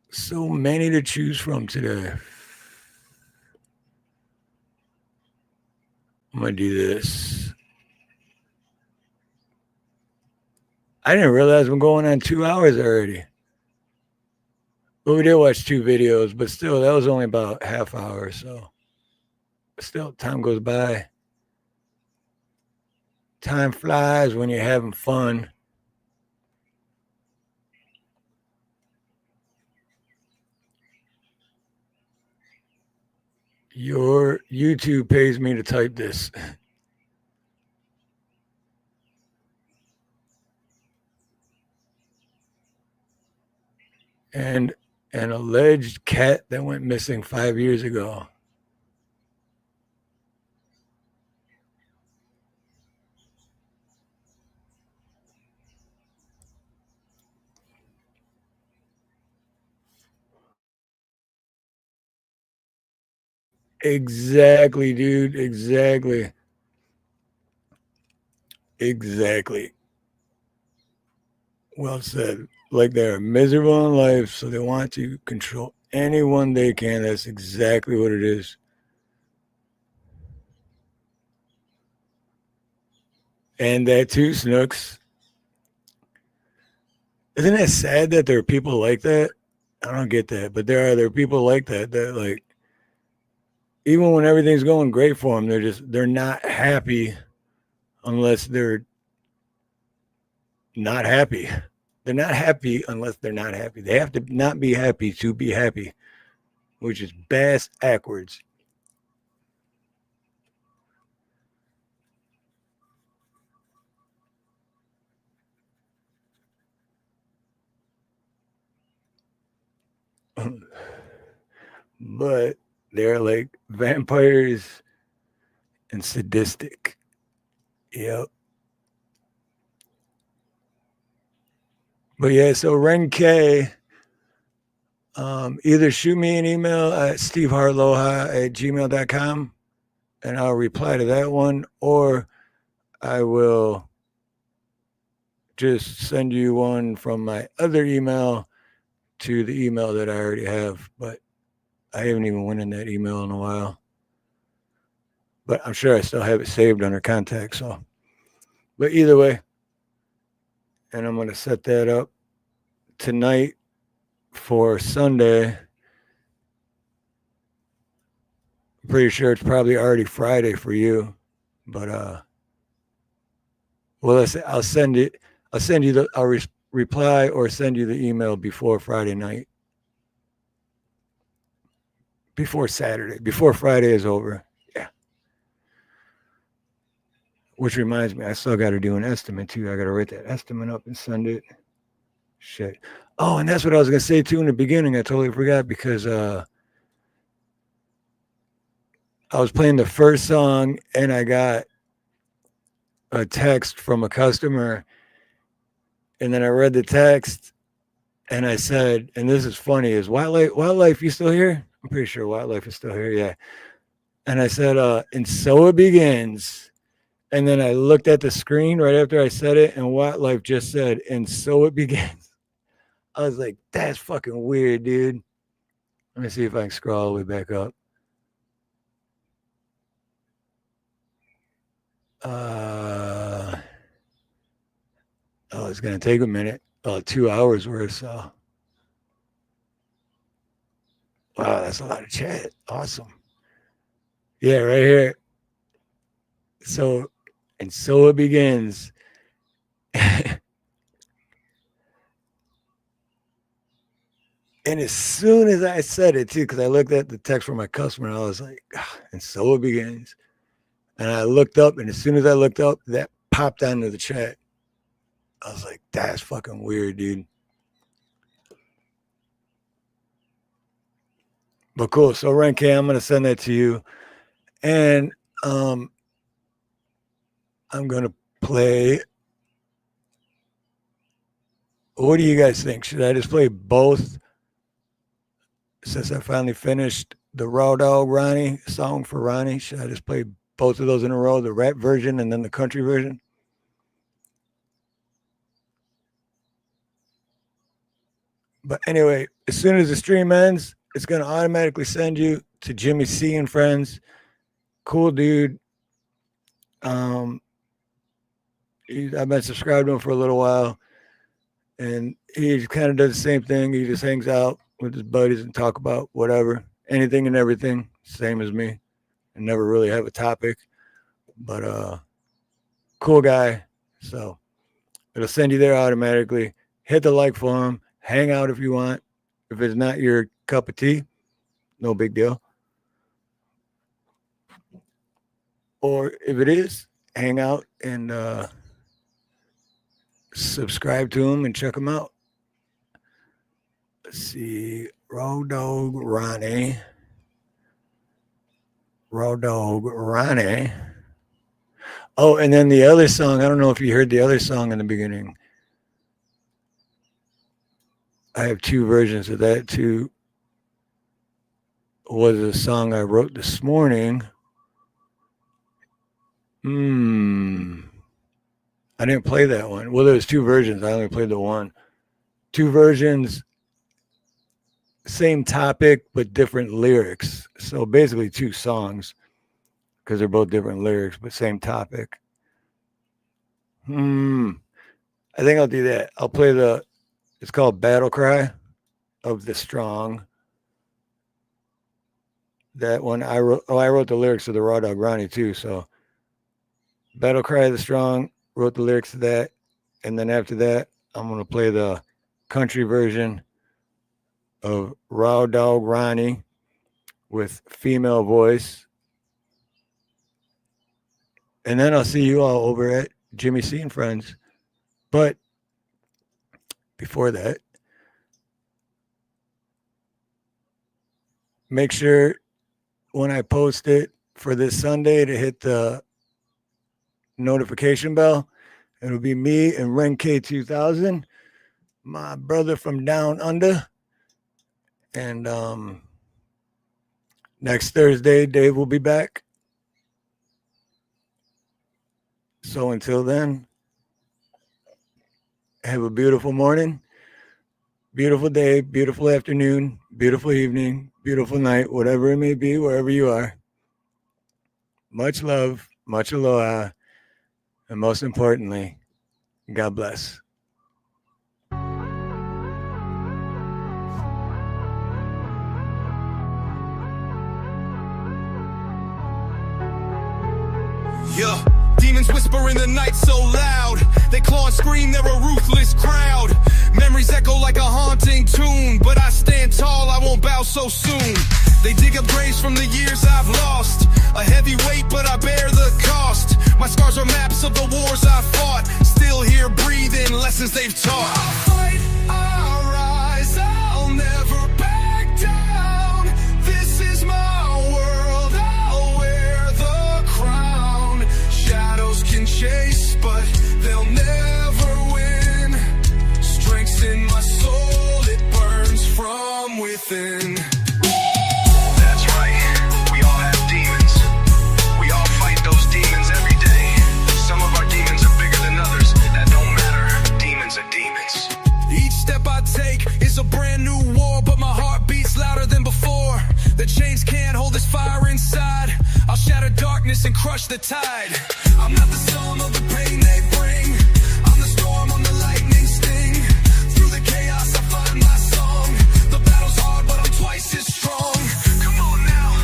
So many to choose from today. I'm going to do this. I didn't realize we're going on 2 hours already. Well, we did watch 2 videos, but still, that was only about half hour. So still, time goes by. Time flies when you're having fun. Your YouTube pays me to type this. And an alleged cat that went missing 5 years ago. Exactly, dude. Exactly. Exactly. Well said. like they're miserable in life, so they want to control anyone they can. That's exactly what it is. And that too, Snooks. Isn't it sad that there are people like that? I don't get that, but there are people like that like even when everything's going great for them, they're not happy unless they're not happy. They're not happy unless they're not happy. They have to not be happy to be happy, which is bass backwards. But they're like vampires and sadistic. Yep. But yeah, so Ren K, either shoot me an email at steveharloha@gmail.com and I'll reply to that one, or I will just send you one from my other email to the email that I already have. But I haven't even went in that email in a while. But I'm sure I still have it saved under contact. So, but either way, and I'm going to set that up tonight for Sunday. I'm pretty sure it's probably already Friday for you, but well, I'll send you I'll reply or send you the email before Friday night, before Saturday, before Friday is over. Yeah. Which reminds me, I still got to do an estimate too. I got to write that estimate up and send it. Shit. Oh, and that's what I was gonna say too in the beginning. I totally forgot because I was playing the first song and I got a text from a customer, and then I read the text and I said, and this is funny, is Wildlife, you still here? I'm pretty sure Wildlife is still here, yeah. And I said, and so it begins. And then I looked at the screen right after I said it, and Wildlife just said, and so it begins. I was like, that's fucking weird, dude. Let me see if I can scroll all the way back up. Oh, it's gonna take a minute. 2 hours worth. So, wow, that's a lot of chat. Awesome. Yeah, right here. So, and so it begins. And as soon as I said it too, because I looked at the text from my customer, and I was like, and so it begins. And I looked up, and as soon as I looked up, that popped onto the chat. I was like, that's fucking weird, dude. But cool. So Renke, I'm gonna send that to you. And I'm gonna play. What do you guys think? Should I just play both? Since I finally finished the Raw Dog Ronnie song for Ronnie, should I just play both of those in a row, the rap version and then the country version? But anyway, as soon as the stream ends, it's going to automatically send you to Jimmy C and Friends. Cool dude. I've been subscribed to him for a little while, and he kind of does the same thing. He just hangs out with his buddies and talk about whatever, anything and everything, same as me, and never really have a topic. But cool guy. So it'll send you there automatically. Hit the like for him. Hang out if you want. If it's not your cup of tea, no big deal. Or if it is, hang out and subscribe to him and check him out. Let's see. Raw Dog Ronnie. Raw Dog Ronnie. Oh, and then the other song, I don't know if you heard the other song in the beginning. I have two versions of that too. Was a song I wrote this morning. I didn't play that one. Well, there's two versions. I only played the one. two versions, same topic, but different lyrics. So basically 2 songs because they're both different lyrics, but same topic. I think I'll do that. I'll play it's called Battle Cry of the Strong. That one I wrote the lyrics to the Raw Dog Ronnie too. So Battle Cry of the Strong, wrote the lyrics to that. And then after that, I'm going to play the country version of Raw Dog Ronnie with female voice. And then I'll see you all over at Jimmy C and Friends. But before that, make sure when I post it for this Sunday to hit the notification bell. It'll be me and Ren K2000, my brother from down under. And next Thursday, Dave will be back. So until then, have a beautiful morning, beautiful day, beautiful afternoon, beautiful evening, beautiful night, whatever it may be, wherever you are. Much love, much aloha, and most importantly, God bless. Yeah. Demons whisper in the night so loud. They claw and scream, they're a ruthless crowd. Memories echo like a haunting tune. But I stand tall, I won't bow so soon. They dig up graves from the years I've lost. A heavy weight, but I bear the cost. My scars are maps of the wars I fought. Still here breathing lessons they've taught. I'll fight, I'll rise, I'll never back down. This is my world, I'll wear the crown. Shadows can chase, but they'll never win. Strength's in my soul, it burns from within. That's right, we all have demons. We all fight those demons every day. Some of our demons are bigger than others. That don't matter, demons are demons. Each step I take is a brand new war, but my heart beats louder than before. The chains can't hold this fire inside. I'll shatter darkness and crush the tide. I'm not the sum of the pain they bring. I'm the storm, I'm the lightning sting. Through the chaos I find my song. The battle's hard, but I'm twice as strong. Come on now,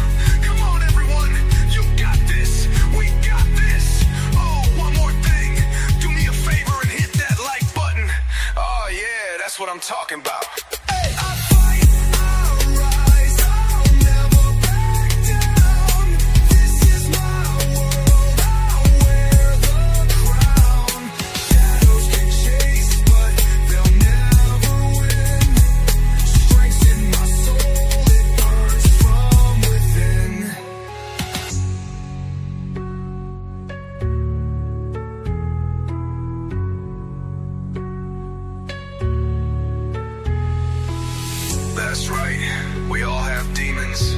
come on everyone. You got this, we got this. Oh, one more thing. Do me a favor and hit that like button. Oh yeah, that's what I'm talking about. Hey, I fight, I'll rise, I'll never back down. This is my world, I'll wear the crown. Shadows can chase, but they'll never win. Strength's in my soul, it burns from within. That's right, we all have demons.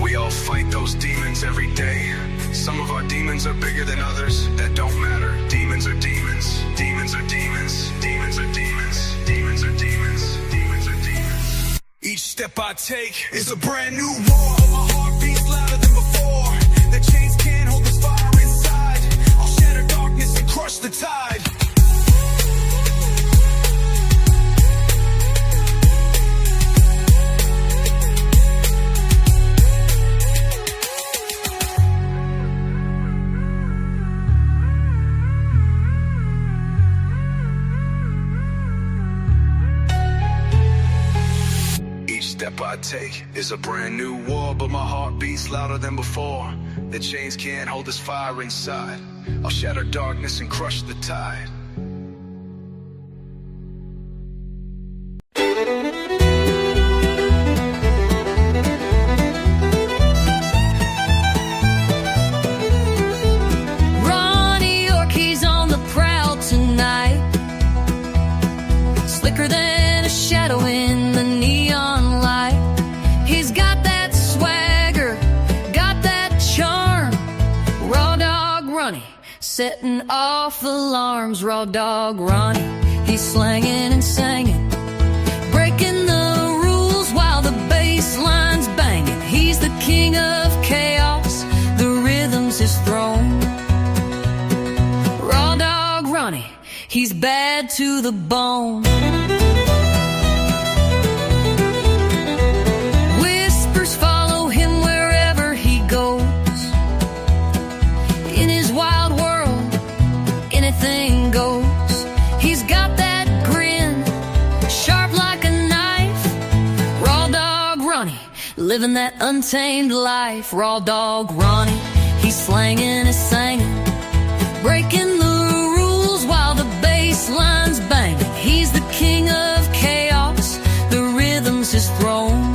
We all fight those demons every day. Some of our demons are bigger than others. That don't matter. Demons are demons. Demons are demons. Demons are demons. Demons are demons. Demons are demons. Each step I take is a brand new war. My heart beats louder than before. The chains can't hold this fire inside. I'll shatter darkness and crush the tide. Step I take is a brand new war, but my heart beats louder than before. The chains can't hold this fire inside. I'll shatter darkness and crush the tide. Ronnie Yorkie's on the prowl tonight. Slicker than a shadow in the neon light. He's got that swagger, got that charm. Raw Dog Ronnie, setting off alarms. Raw Dog Ronnie, he's slanging and singing He's bad to the bone. Whispers follow him wherever he goes. In his wild world, anything goes. He's got that grin, sharp like a knife. Raw dog Ronnie, living that untamed life. Raw dog Ronnie, he's slanging his singing, breaking the rules while the bass line's banging. He's the king of chaos, the rhythm's his throne.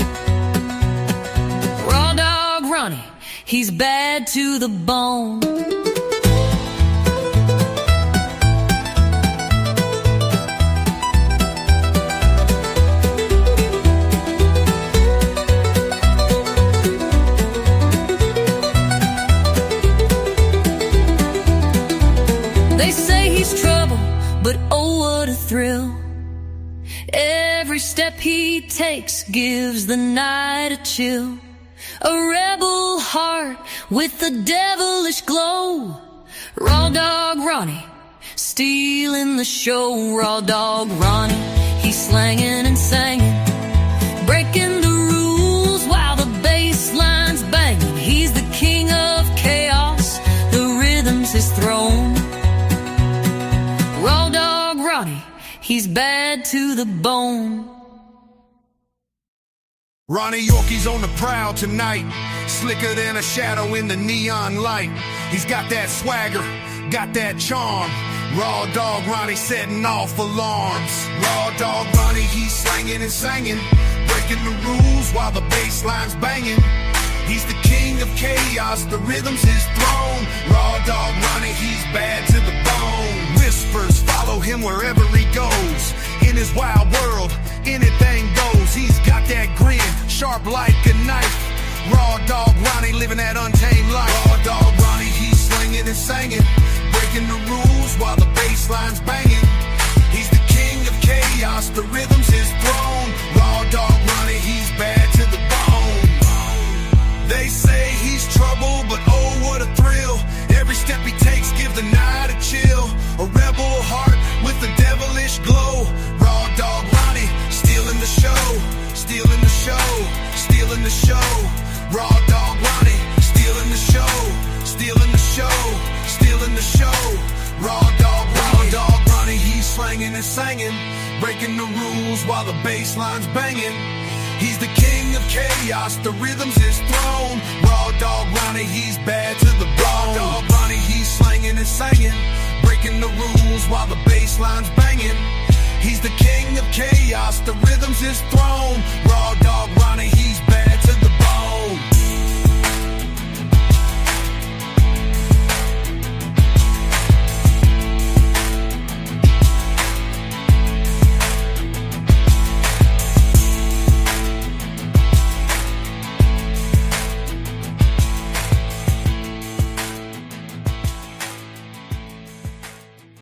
Raw dog Ronnie, he's bad to the bone. They say he's trouble, but oh what a thrill. Every step he takes gives the night a chill. A rebel heart with a devilish glow. Raw dog Ronnie, stealing the show. Raw dog Ronnie, he's slanging and singing, breaking the rules while the bass line's banging. He's the king of chaos, the rhythm's his throne. Raw dog Ronnie, he's bad to the bone. Ronnie Yorkie's on the prowl tonight, slicker than a shadow in the neon light. He's got that swagger, got that charm. Raw dog Ronnie setting off alarms. Raw dog Ronnie, he's slanging and singing, breaking the rules while the bass line's banging. He's the king of chaos, the rhythm's his throne. Raw dog Ronnie, he's bad to the bone. Whispers follow him wherever he goes. In his wild world, anything goes. He's got that grin, sharp like a knife. Raw dog Ronnie, living that untamed life. Raw dog Ronnie, he's slinging and singing, breaking the rules while the bass line's banging. He's the king of chaos, the rhythm's his throne. Raw dog Ronnie, he's bad to the bone. They say he's trouble, but oh what a thrill. Every step he takes gives the night a chill. A rebel heart with a devilish glow. Raw dog Ronnie, stealing the show, stealing the show, stealing the show. Raw dog Ronnie, stealing the show, stealing the show, stealing the show. Raw dog Ronnie, he's slanging and singing, breaking the rules while the bass line's banging. He's the king of chaos, the rhythm's his throne. Raw dog Ronnie, he's bad to the bone. Raw dog Ronnie, he's slanging and singing, breaking the rules while the bass line's banging. He's the king of chaos, the rhythm's his throne. Raw dog Ronnie, he's bad